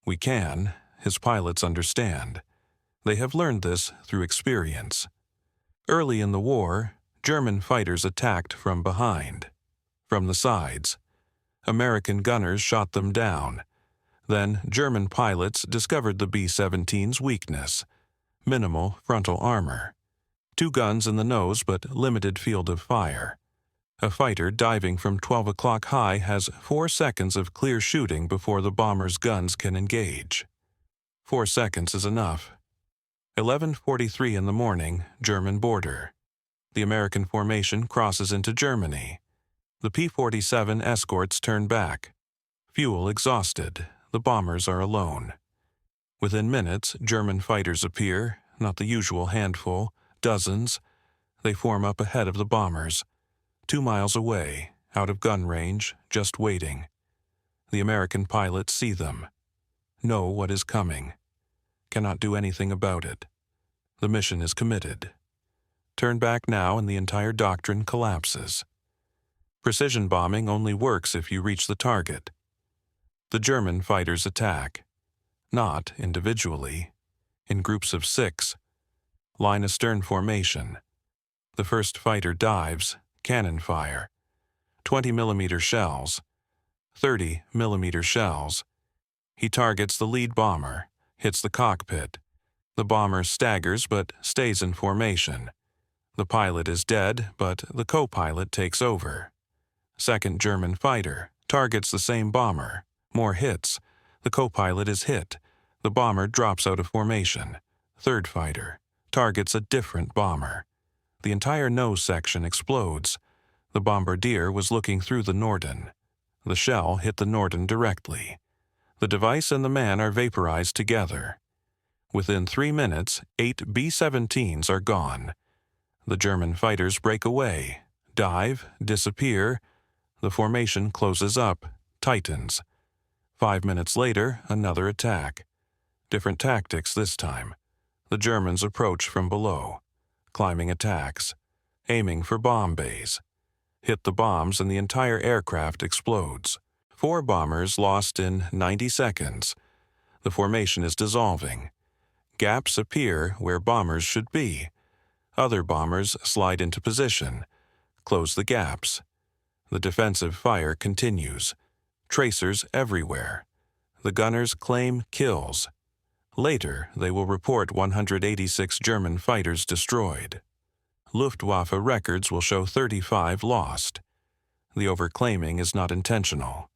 We can. His pilots understand. They have learned this through experience. Early in the war, German fighters attacked from behind. from the sides. American gunners shot them down. Then German pilots discovered the B-17's weakness: minimal frontal armor. 2 guns in the nose but limited field of fire. A fighter diving from 12 o'clock high has 4 seconds of clear shooting before the bomber's guns can engage. 4 seconds is enough. 11:43 in the morning, German border. The American formation crosses into Germany. The P-47 escorts turn back. Fuel exhausted, the bombers are alone. Within minutes, German fighters appear, not the usual handful, dozens. They form up ahead of the bombers, 2 miles away, out of gun range, just waiting. The American pilots see them, know what is coming, cannot do anything about it. The mission is committed. Turn back now and the entire doctrine collapses. Precision bombing only works if you reach the target. The German fighters attack, not individually, in groups of 6. Line astern formation. The first fighter dives, cannon fire. 20mm shells, 30mm shells. He targets the lead bomber, hits the cockpit. The bomber staggers but stays in formation. The pilot is dead, but the co-pilot takes over. Second German fighter targets the same bomber. More hits. The co-pilot is hit. The bomber drops out of formation. Third fighter targets a different bomber. The entire nose section explodes. The bombardier was looking through the Norden. The shell hit the Norden directly. The device and the man are vaporized together. Within 3 minutes, 8 B-17s are gone. The German fighters break away, dive, disappear. The formation closes up, tightens. 5 minutes later, another attack. Different tactics this time. The Germans approach from below, climbing attacks, aiming for bomb bays. Hit the bombs and the entire aircraft explodes. 4 bombers lost in 90 seconds. The formation is dissolving. Gaps appear where bombers should be. Other bombers slide into position, close the gaps. The defensive fire continues. Tracers everywhere. The gunners claim kills. Later, they will report 186 German fighters destroyed. Luftwaffe records will show 35 lost. The overclaiming is not intentional.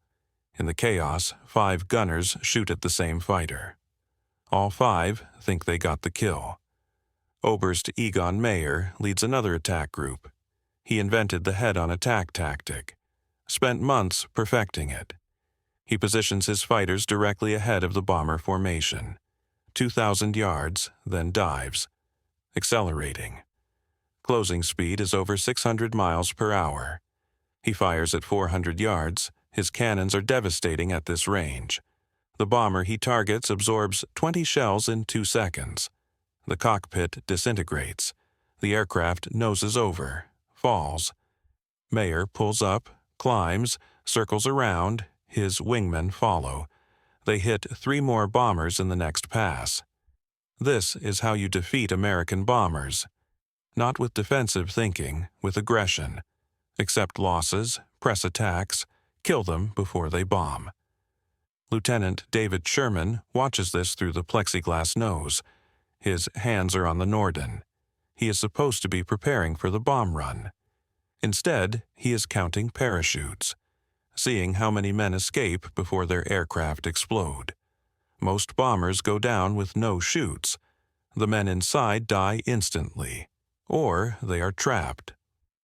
In the chaos, 5 gunners shoot at the same fighter. All 5 think they got the kill. Oberst Egon Mayer leads another attack group. He invented the head-on attack tactic, spent months perfecting it. He positions his fighters directly ahead of the bomber formation, 2,000 yards, then dives, accelerating. Closing speed is over 600 miles per hour. He fires at 400 yards. His cannons are devastating at this range. The bomber he targets absorbs 20 shells in 2 seconds. The cockpit disintegrates. The aircraft noses over, falls. Mayer pulls up, climbs, circles around. His wingmen follow. They hit 3 more bombers in the next pass. This is how you defeat American bombers. Not with defensive thinking, with aggression. Accept losses, press attacks, kill them before they bomb. Lieutenant David Sherman watches this through the plexiglass nose. His hands are on the Norden. He is supposed to be preparing for the bomb run. Instead, he is counting parachutes, seeing how many men escape before their aircraft explode. Most bombers go down with no chutes. The men inside die instantly. Or they are trapped.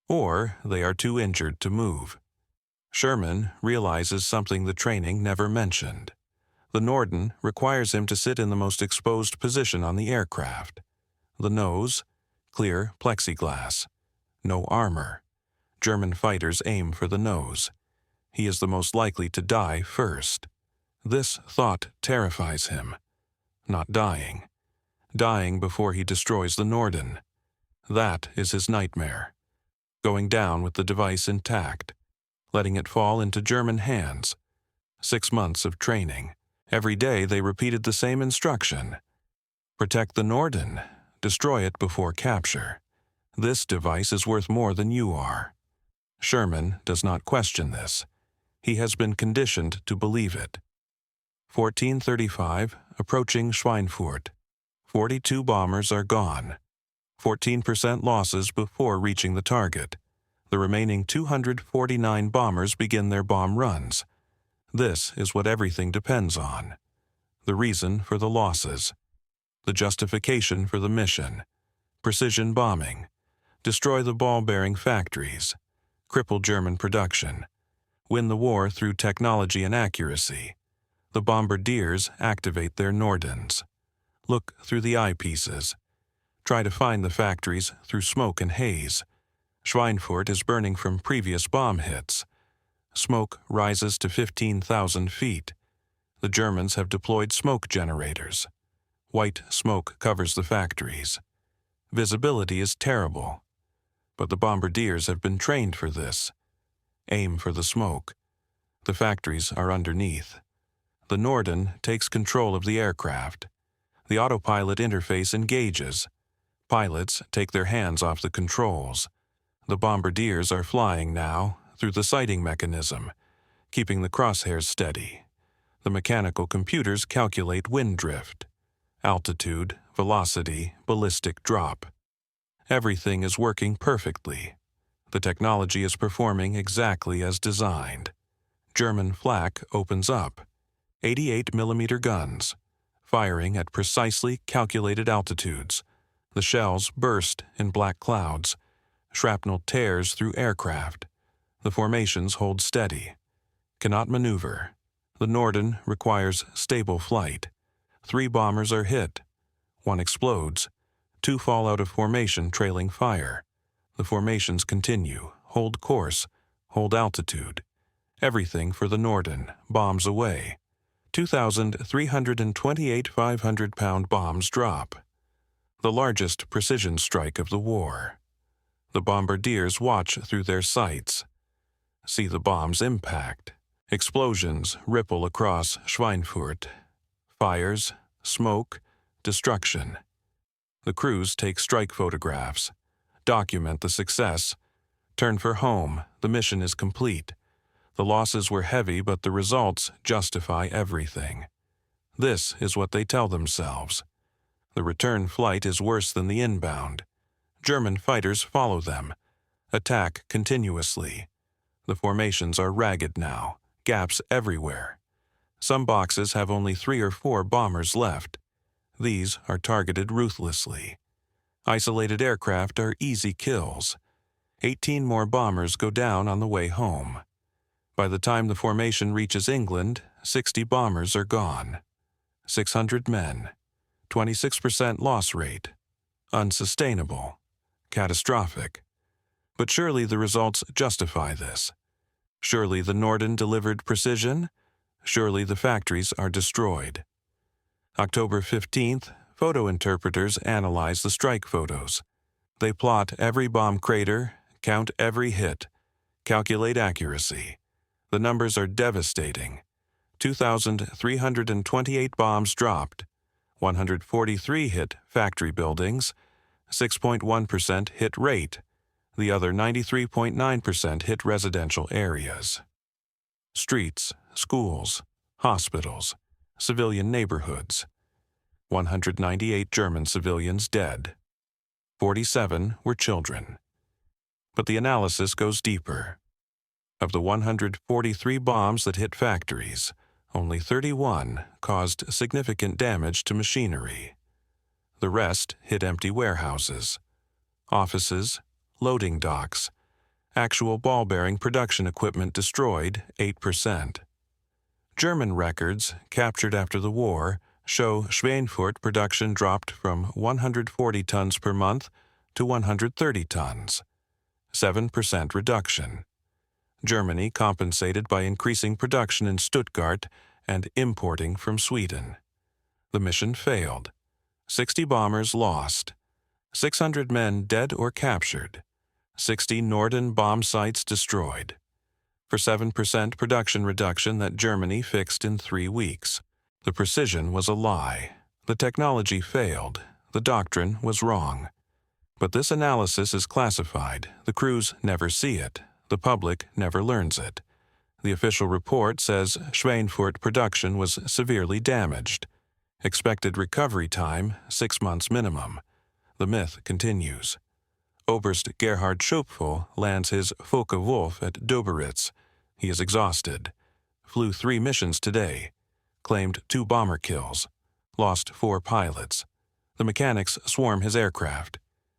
Or they are too injured to move. Sherman realizes something the training never mentioned. The Norden requires him to sit in the most exposed position on the aircraft. The nose, clear plexiglass. No armor. German fighters aim for the nose. He is the most likely to die first. This thought terrifies him. Not dying. Dying before he destroys the Norden. That is his nightmare. Going down with the device intact. Letting it fall into German hands. 6 months of training. Every day they repeated the same instruction. Protect the Norden. Destroy it before capture. This device is worth more than you are. Sherman does not question this. He has been conditioned to believe it. 1435, approaching Schweinfurt. 42 bombers are gone. 14% losses before reaching the target. The remaining 249 bombers begin their bomb runs. This is what everything depends on. The reason for the losses. The justification for the mission. Precision bombing. Destroy the ball-bearing factories. Cripple German production. Win the war through technology and accuracy. The bombardiers activate their Nordens. Look through the eyepieces. Try to find the factories through smoke and haze. Schweinfurt is burning from previous bomb hits. Smoke rises to 15,000 feet. The Germans have deployed smoke generators. White smoke covers the factories. Visibility is terrible. But the bombardiers have been trained for this. Aim for the smoke. The factories are underneath. The Norden takes control of the aircraft. The autopilot interface engages. Pilots take their hands off the controls. The bombardiers are flying now through the sighting mechanism, keeping the crosshairs steady. The mechanical computers calculate wind drift, altitude, velocity, ballistic drop. Everything is working perfectly. The technology is performing exactly as designed. German flak opens up. 88mm guns, firing at precisely calculated altitudes. The shells burst in black clouds. Shrapnel tears through aircraft. The formations hold steady. Cannot maneuver. The Norden requires stable flight. 3 bombers are hit. 1 explodes. 2 fall out of formation trailing fire. The formations continue. Hold course. Hold altitude. Everything for the Norden. Bombs away. 2,328 500-pound bombs drop. The largest precision strike of the war. The bombardiers watch through their sights. See the bomb's impact. Explosions ripple across Schweinfurt. Fires, smoke, destruction. The crews take strike photographs. Document the success. Turn for home. The mission is complete. The losses were heavy, but the results justify everything. This is what they tell themselves. The return flight is worse than the inbound. German fighters follow them. Attack continuously. The formations are ragged now, gaps everywhere. Some boxes have only 3 or 4 bombers left. These are targeted ruthlessly. Isolated aircraft are easy kills. 18 more bombers go down on the way home. By the time the formation reaches England, 60 bombers are gone. 600 men. 26% loss rate. Unsustainable. Catastrophic. But surely the results justify this. Surely the Norden delivered precision. Surely the factories are destroyed. October 15th, photo interpreters analyze the strike photos. They plot every bomb crater, count every hit, calculate accuracy. The numbers are devastating. 2,328 bombs dropped. 143 hit factory buildings. 6.1% hit rate. The other 93.9% hit residential areas. Streets, schools, hospitals, civilian neighborhoods. 198 German civilians dead. 47 were children. But the analysis goes deeper. Of the 143 bombs that hit factories, only 31 caused significant damage to machinery. The rest hit empty warehouses, offices, loading docks. Actual ball-bearing production equipment destroyed 8%. German records, captured after the war, show Schweinfurt production dropped from 140 tons per month to 130 tons. 7% reduction. Germany compensated by increasing production in Stuttgart and importing from Sweden. The mission failed. 60 bombers lost. 600 men dead or captured. 60 Norden bombsights destroyed. For 7% production reduction that Germany fixed in 3 weeks. The precision was a lie. The technology failed. The doctrine was wrong. But this analysis is classified. The crews never see it. The public never learns it. The official report says Schweinfurt production was severely damaged. Expected recovery time, 6 months minimum. The myth continues. Oberst Gerhard Schopfel lands his Focke-Wulf at Doberitz. He is exhausted. Flew 3 missions today. Claimed 2 bomber kills. Lost 4 pilots. The mechanics swarm his aircraft.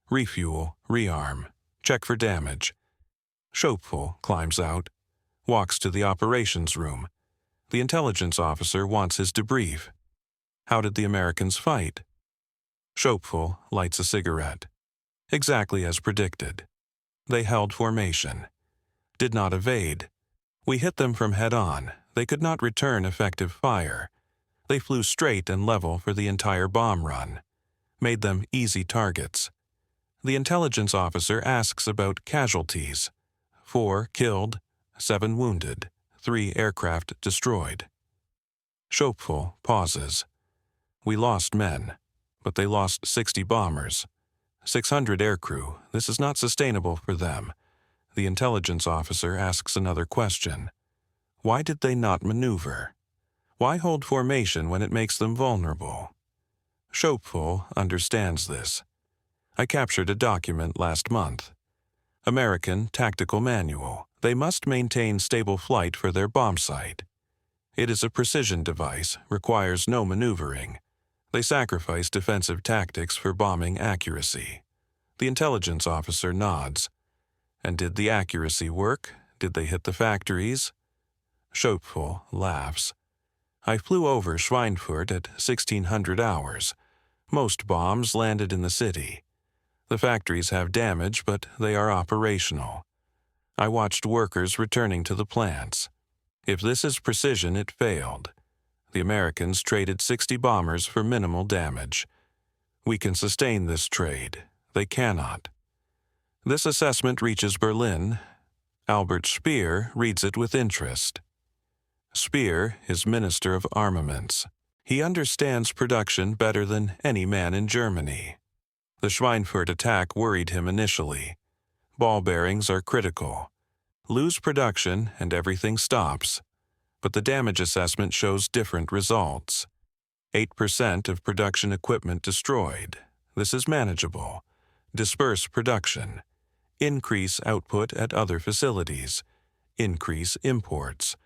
Refuel, rearm. Check for damage. Schopfel climbs out. Walks to the operations room. The intelligence officer wants his debrief. How did the Americans fight? Schopfel lights a cigarette. Exactly as predicted. They held formation. Did not evade. We hit them from head-on. They could not return effective fire. They flew straight and level for the entire bomb run. Made them easy targets. The intelligence officer asks about casualties. 4 killed, 7 wounded, 3 aircraft destroyed. Schopfel pauses. We lost men, but they lost 60 bombers. 600 aircrew. This is not sustainable for them. The intelligence officer asks another question. Why did they not maneuver? Why hold formation when it makes them vulnerable? Schopfel understands this. I captured a document last month. American Tactical Manual. They must maintain stable flight for their bombsight. It is a precision device, requires no maneuvering. They sacrifice defensive tactics for bombing accuracy. The intelligence officer nods. And did the accuracy work? Did they hit the factories? Schopfel laughs. I flew over Schweinfurt at 1600 hours. Most bombs landed in the city. The factories have damage, but they are operational. I watched workers returning to the plants. If this is precision, it failed. The Americans traded 60 bombers for minimal damage. We can sustain this trade. They cannot. This assessment reaches Berlin. Albert Speer reads it with interest. Speer is Minister of Armaments. He understands production better than any man in Germany. The Schweinfurt attack worried him initially. Ball bearings are critical. Lose production and everything stops. But the damage assessment shows different results. 8% of production equipment destroyed. This is manageable. Disperse production. Increase output at other facilities. Increase imports.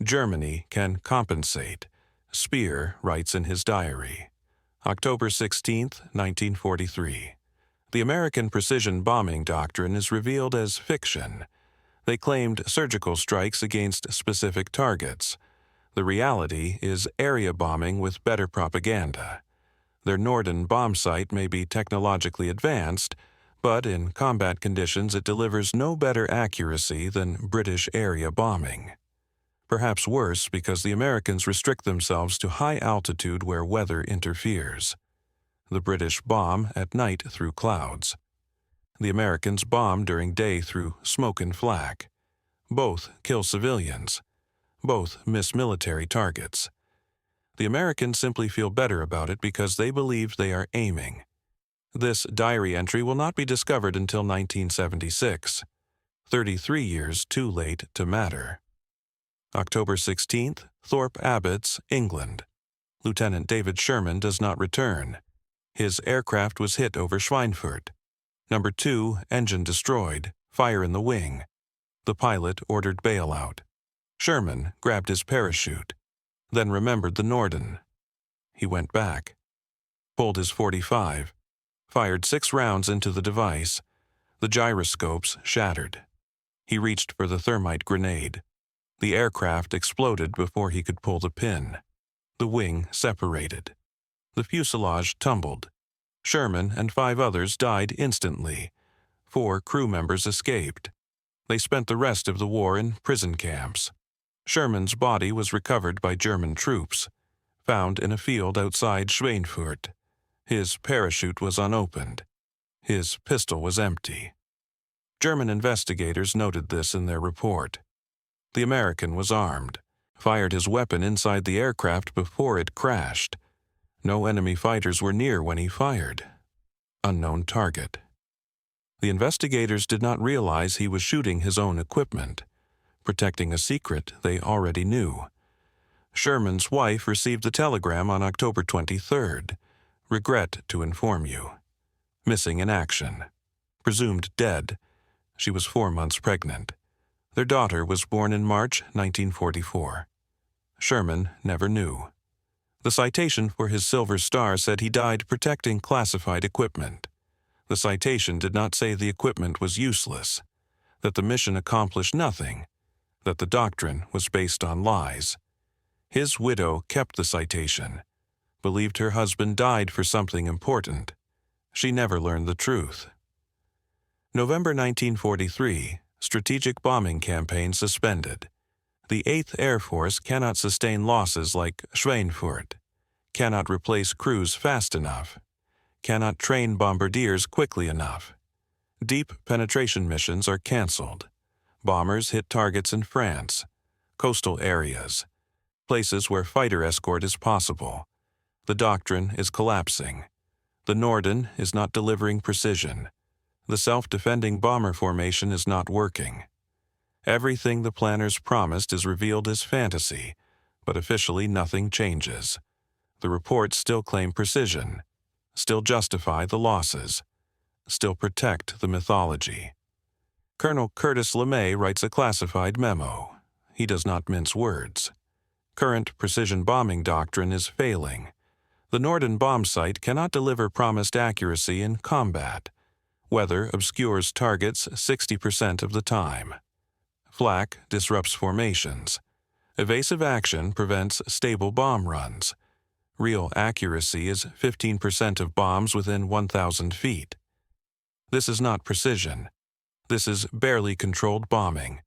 Germany can compensate. Speer writes in his diary. October 16, 1943. The American precision bombing doctrine is revealed as fiction. They claimed surgical strikes against specific targets. The reality is area bombing with better propaganda. Their Norden Bombsight may be technologically advanced, but in combat conditions it delivers no better accuracy than British area bombing. Perhaps worse because the Americans restrict themselves to high altitude where weather interferes. The British bomb at night through clouds. The Americans bomb during day through smoke and flak. Both kill civilians. Both miss military targets. The Americans simply feel better about it because they believe they are aiming. This diary entry will not be discovered until 1976, 33 years too late to matter. October 16th, Thorpe Abbotts, England. Lieutenant David Sherman does not return. His aircraft was hit over Schweinfurt. Number 2, engine destroyed, fire in the wing. The pilot ordered bailout. Sherman grabbed his parachute, then remembered the Norden. He went back, pulled his .45, fired 6 rounds into the device. The gyroscopes shattered. He reached for the thermite grenade. The aircraft exploded before he could pull the pin. The wing separated. The fuselage tumbled. Sherman and 5 others died instantly. 4 crew members escaped. They spent the rest of the war in prison camps. Sherman's body was recovered by German troops, found in a field outside Schweinfurt. His parachute was unopened. His pistol was empty. German investigators noted this in their report. The American was armed, fired his weapon inside the aircraft before it crashed. No enemy fighters were near when he fired. Unknown target. The investigators did not realize he was shooting his own equipment, protecting a secret they already knew. Sherman's wife received the telegram on October 23rd. Regret to inform you. Missing in action. Presumed dead. She was 4 months pregnant. Their daughter was born in March 1944. Sherman never knew. The citation for his Silver Star said he died protecting classified equipment. The citation did not say the equipment was useless, that the mission accomplished nothing, that the doctrine was based on lies. His widow kept the citation, believed her husband died for something important. She never learned the truth. November 1943, strategic bombing campaign suspended. The 8th Air Force cannot sustain losses like Schweinfurt, cannot replace crews fast enough, cannot train bombardiers quickly enough. Deep penetration missions are canceled. Bombers hit targets in France, coastal areas, places where fighter escort is possible. The doctrine is collapsing. The Norden is not delivering precision. The self-defending bomber formation is not working. Everything the planners promised is revealed as fantasy, but officially nothing changes. The reports still claim precision, still justify the losses, still protect the mythology. Colonel Curtis LeMay writes a classified memo. He does not mince words. Current precision bombing doctrine is failing. The Norden Bombsight cannot deliver promised accuracy in combat. Weather obscures targets 60% of the time. Flak disrupts formations. Evasive action prevents stable bomb runs. Real accuracy is 15% of bombs within 1,000 feet. This is not precision. This is barely controlled bombing.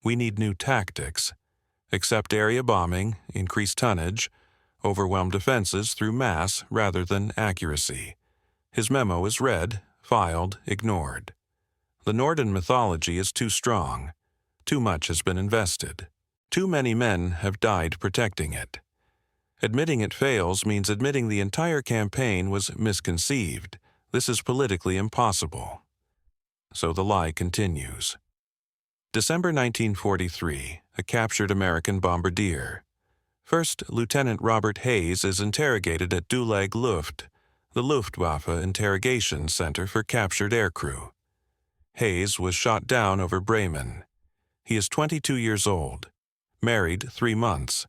We need new tactics. Accept area bombing, increase tonnage, overwhelm defenses through mass rather than accuracy. His memo is read, filed, ignored. The Norden mythology is too strong. Too much has been invested. Too many men have died protecting it. Admitting it fails means admitting the entire campaign was misconceived. This is politically impossible. So the lie continues. December 1943, a captured American bombardier. First Lieutenant Robert Hayes is interrogated at Dulag Luft, the Luftwaffe interrogation center for captured aircrew. Hayes was shot down over Bremen. He is 22 years old, married 3 months.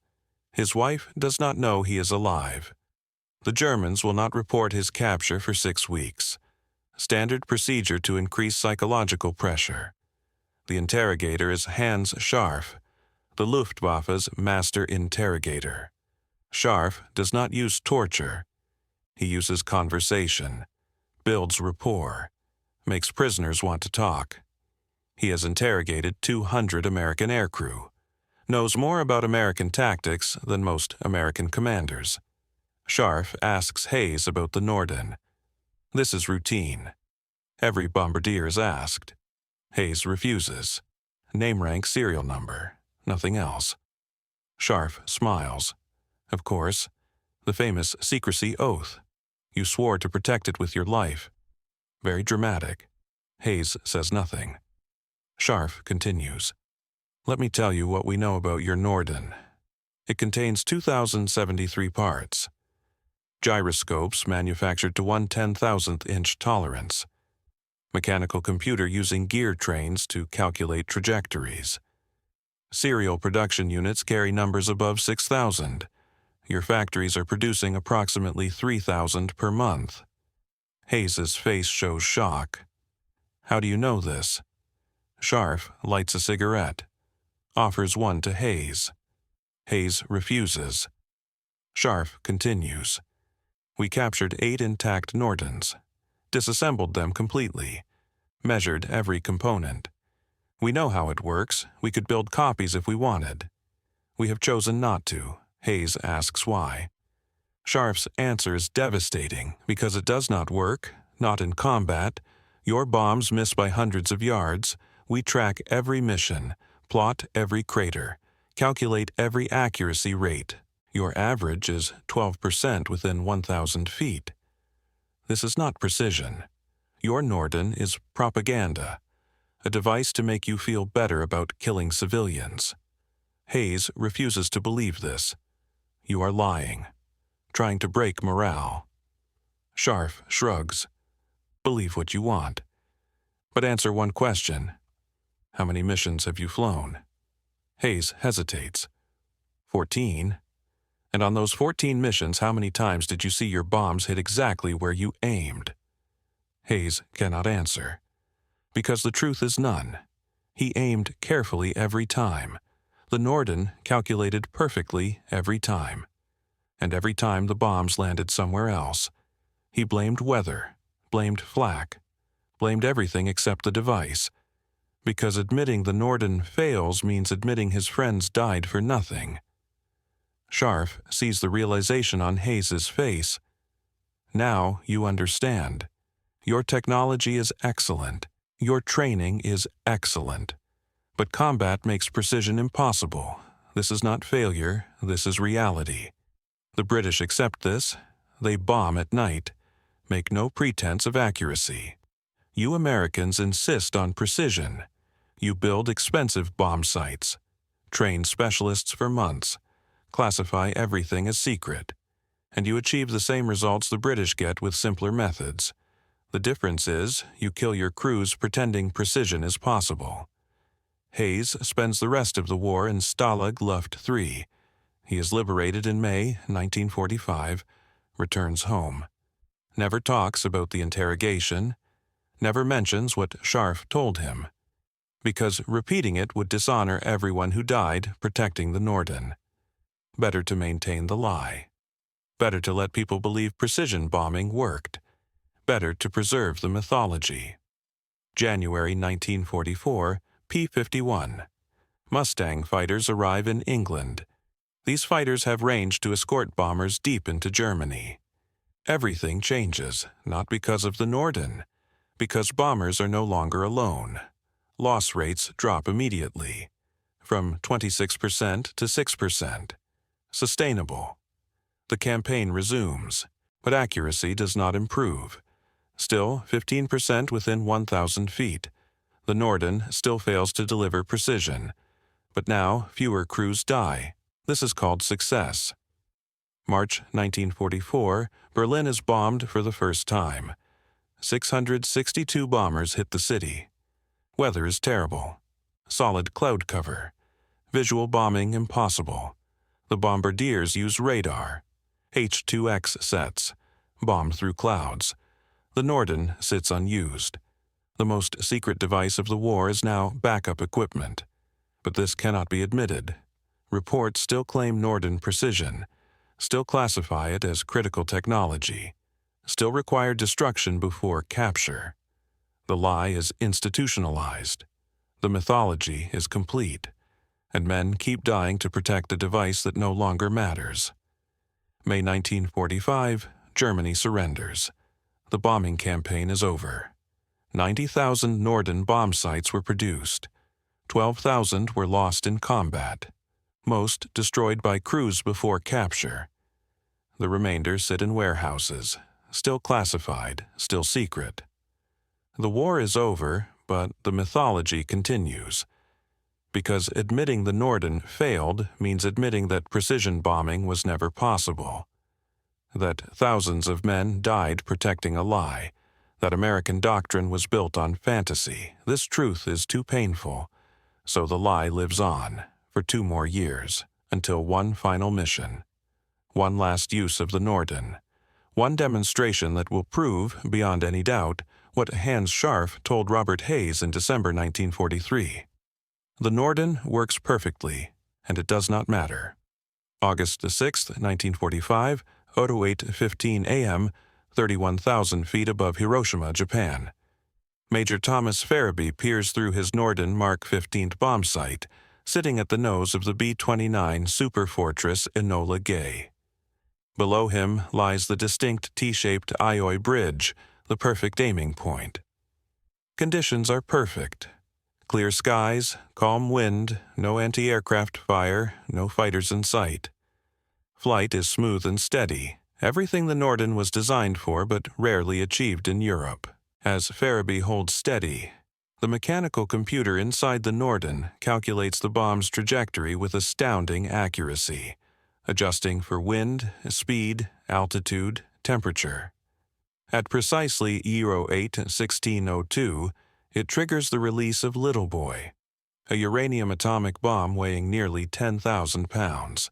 His wife does not know he is alive. The Germans will not report his capture for 6 weeks. Standard procedure to increase psychological pressure. The interrogator is Hans Scharf, the Luftwaffe's master interrogator. Scharf does not use torture. He uses conversation, builds rapport, makes prisoners want to talk. He has interrogated 200 American aircrew, knows more about American tactics than most American commanders. Scharf asks Hayes about the Norden. This is routine. Every bombardier is asked. Hayes refuses. Name rank, serial number. Nothing else. Scharf smiles. Of course, the famous secrecy oath. You swore to protect it with your life. Very dramatic. Hayes says nothing. Scharf continues. Let me tell you what we know about your Norden. It contains 2,073 parts. Gyroscopes manufactured to 1/10,000th inch tolerance. Mechanical computer using gear trains to calculate trajectories. Serial production units carry numbers above 6,000. Your factories are producing approximately 3,000 per month. Hayes's face shows shock. How do you know this? Scharf lights a cigarette, offers one to Hayes. Hayes refuses. Scharf continues. We captured 8 intact Nordens, disassembled them completely, measured every component. We know how it works. We could build copies if we wanted. We have chosen not to. Hayes asks why. Scharf's answer is devastating because it does not work, not in combat. Your bombs miss by hundreds of yards. We track every mission, plot every crater, calculate every accuracy rate. Your average is 12% within 1,000 feet. This is not precision. Your Norden is propaganda, a device to make you feel better about killing civilians. Hayes refuses to believe this. You are lying, trying to break morale. Scharf shrugs. Believe what you want. But answer one question. How many missions have you flown? Hayes hesitates. 14. And on those 14 missions, how many times did you see your bombs hit exactly where you aimed? Hayes cannot answer. Because the truth is none. He aimed carefully every time. The Norden calculated perfectly every time. And every time the bombs landed somewhere else. He blamed weather, blamed flak, blamed everything except the device. Because admitting the Norden fails means admitting his friends died for nothing. Scharf sees the realization on Hayes's face. Now you understand. Your technology is excellent. Your training is excellent. But combat makes precision impossible. This is not failure, this is reality. The British accept this. They bomb at night, make no pretense of accuracy. You Americans insist on precision. You build expensive bomb sites, train specialists for months, classify everything as secret, and you achieve the same results the British get with simpler methods. The difference is you kill your crews pretending precision is possible. Hayes spends the rest of the war in Stalag Luft III. He is liberated in May 1945, returns home. Never talks about the interrogation, never mentions what Scharf told him, because repeating it would dishonor everyone who died protecting the Norden. Better to maintain the lie. Better to let people believe precision bombing worked. Better to preserve the mythology. January 1944, P-51. Mustang fighters arrive in England. These fighters have range to escort bombers deep into Germany. Everything changes, not because of the Norden, because bombers are no longer alone. Loss rates drop immediately, from 26% to 6%. Sustainable. The campaign resumes, but accuracy does not improve. Still 15% within 1,000 feet. The Norden still fails to deliver precision, but now fewer crews die. This is called success. March 1944, Berlin is bombed for the first time. 662 bombers hit the city. Weather is terrible. Solid cloud cover. Visual bombing impossible. The bombardiers use radar. H-2X sets. Bomb through clouds. The Norden sits unused. The most secret device of the war is now backup equipment. But this cannot be admitted. Reports still claim Norden precision, still classify it as critical technology, still require destruction before capture. The lie is institutionalized. The mythology is complete, and men keep dying to protect a device that no longer matters. May 1945, Germany surrenders. The bombing campaign is over. 90,000 Norden bomb sites were produced. 12,000 were lost in combat, most destroyed by crews before capture. The remainder sit in warehouses, still classified, still secret. The war is over, but the mythology continues. Because admitting the Norden failed means admitting that precision bombing was never possible. That thousands of men died protecting a lie. That American doctrine was built on fantasy. This truth is too painful. So the lie lives on for 2 more years, until one final mission. One last use of the Norden. One demonstration that will prove, beyond any doubt, what Hans Scharf told Robert Hayes in December 1943. The Norden works perfectly, and it does not matter. August 6, 1945, 08:15 a.m., 31,000 feet above Hiroshima, Japan. Major Thomas Farabee peers through his Norden Mark 15 bomb sight, sitting at the nose of the B-29 superfortress Enola Gay. Below him lies the distinct T-shaped Aioi Bridge, the perfect aiming point. Conditions are perfect. Clear skies, calm wind, no anti-aircraft fire, no fighters in sight. Flight is smooth and steady, everything the Norden was designed for but rarely achieved in Europe. As Farabee holds steady, the mechanical computer inside the Norden calculates the bomb's trajectory with astounding accuracy, adjusting for wind, speed, altitude, temperature. At precisely 08-1602, it triggers the release of Little Boy, a uranium atomic bomb weighing nearly 10,000 pounds.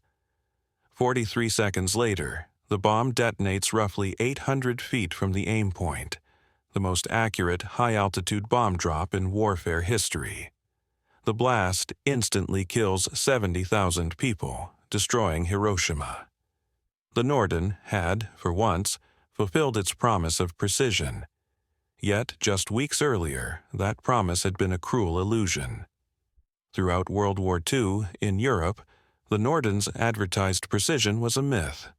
43 seconds later, the bomb detonates roughly 800 feet from the aim point, the most accurate high-altitude bomb drop in warfare history. The blast instantly kills 70,000 people, destroying Hiroshima. The Norden had, for once, fulfilled its promise of precision. Yet, just weeks earlier, that promise had been a cruel illusion. Throughout World War II, in Europe, the Norden's advertised precision was a myth.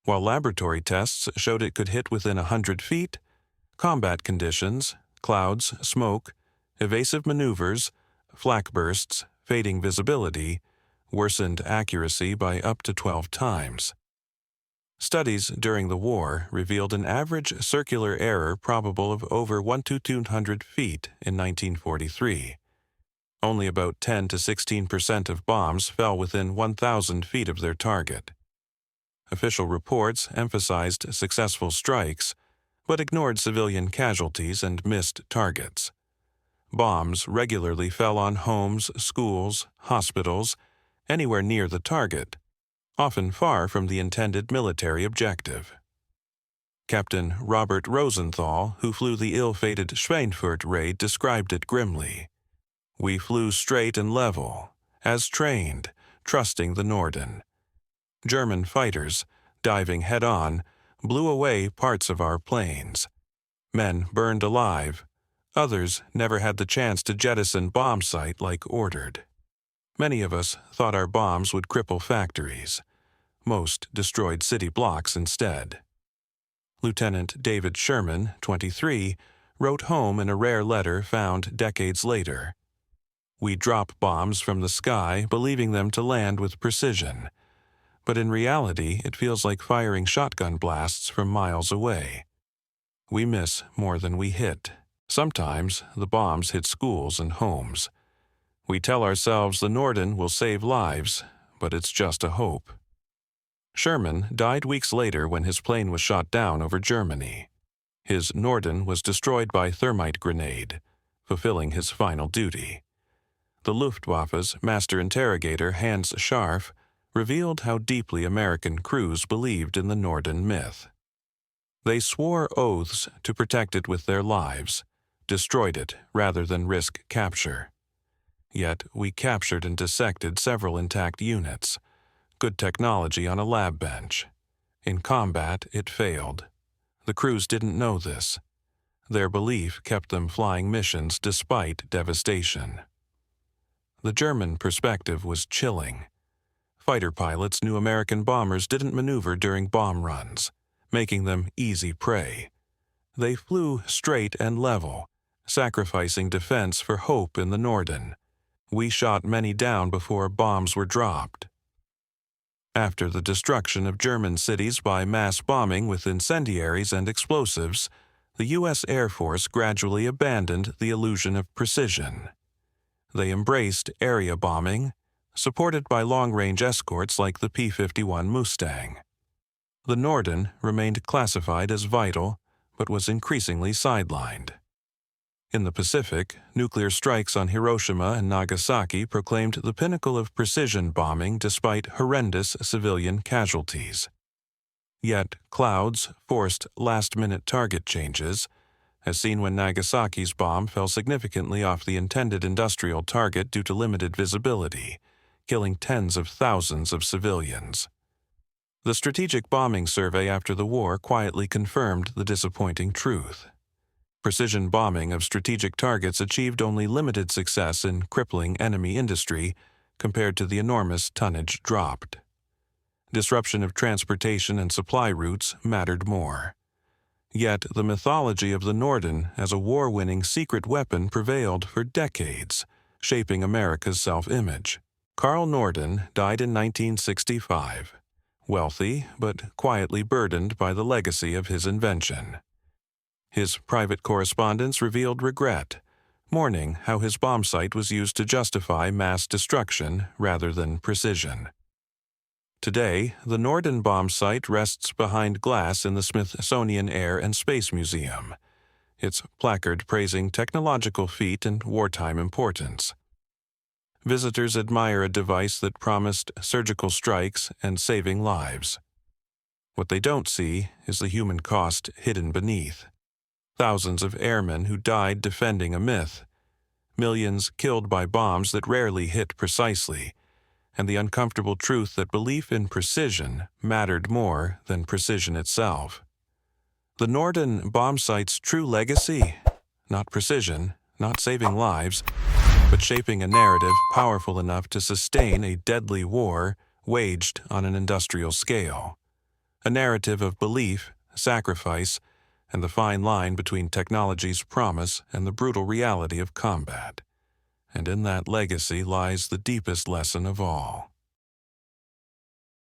While laboratory tests showed it could hit within 100 feet, combat conditions, clouds, smoke, evasive maneuvers, flak bursts, fading visibility, worsened accuracy by up to 12 times. Studies during the war revealed an average circular error probable of over 1 to 200 feet in 1943. Only about 10 to 16% of bombs fell within 1,000 feet of their target. Official reports emphasized successful strikes, but ignored civilian casualties and missed targets. Bombs regularly fell on homes, schools, hospitals, anywhere near the target, often far from the intended military objective. Captain Robert Rosenthal, who flew the ill-fated Schweinfurt raid, described it grimly. "We flew straight and level, as trained, trusting the Norden. German fighters, diving head-on, blew away parts of our planes. Men burned alive. Others never had the chance to jettison bombsight like ordered. Many of us thought our bombs would cripple factories. Most destroyed city blocks instead." Lieutenant David Sherman, 23, wrote home in a rare letter found decades later. "We drop bombs from the sky, believing them to land with precision. But in reality, it feels like firing shotgun blasts from miles away. We miss more than we hit. Sometimes the bombs hit schools and homes. We tell ourselves the Norden will save lives, but it's just a hope." Sherman died weeks later when his plane was shot down over Germany. His Norden was destroyed by thermite grenade, fulfilling his final duty. The Luftwaffe's master interrogator Hans Scharf revealed how deeply American crews believed in the Norden myth. They swore oaths to protect it with their lives, destroyed it rather than risk capture. Yet we captured and dissected several intact units, good technology on a lab bench. In combat, it failed. The crews didn't know this. Their belief kept them flying missions despite devastation. The German perspective was chilling. Fighter pilots knew American bombers didn't maneuver during bomb runs, making them easy prey. They flew straight and level, sacrificing defense for hope in the Norden. We shot many down before bombs were dropped. After the destruction of German cities by mass bombing with incendiaries and explosives, the U.S. Air Force gradually abandoned the illusion of precision. They embraced area bombing, supported by long-range escorts like the P-51 Mustang. The Norden remained classified as vital, but was increasingly sidelined. In the Pacific, nuclear strikes on Hiroshima and Nagasaki proclaimed the pinnacle of precision bombing despite horrendous civilian casualties. Yet clouds forced last-minute target changes, as seen when Nagasaki's bomb fell significantly off the intended industrial target due to limited visibility, killing tens of thousands of civilians. The Strategic Bombing Survey after the war quietly confirmed the disappointing truth. Precision bombing of strategic targets achieved only limited success in crippling enemy industry compared to the enormous tonnage dropped. Disruption of transportation and supply routes mattered more. Yet the mythology of the Norden as a war-winning secret weapon prevailed for decades, shaping America's self-image. Carl Norden died in 1965, wealthy but quietly burdened by the legacy of his invention. His private correspondence revealed regret, mourning how his bombsight was used to justify mass destruction rather than precision. Today, the Norden Bombsight rests behind glass in the Smithsonian Air and Space Museum, its placard praising technological feat and wartime importance. Visitors admire a device that promised surgical strikes and saving lives. What they don't see is the human cost hidden beneath. Thousands of airmen who died defending a myth, millions killed by bombs that rarely hit precisely, and the uncomfortable truth that belief in precision mattered more than precision itself. The Norden Bombsight's true legacy? Not precision, not saving lives, but shaping a narrative powerful enough to sustain a deadly war waged on an industrial scale. A narrative of belief, sacrifice, and the fine line between technology's promise and the brutal reality of combat. And in that legacy lies the deepest lesson of all.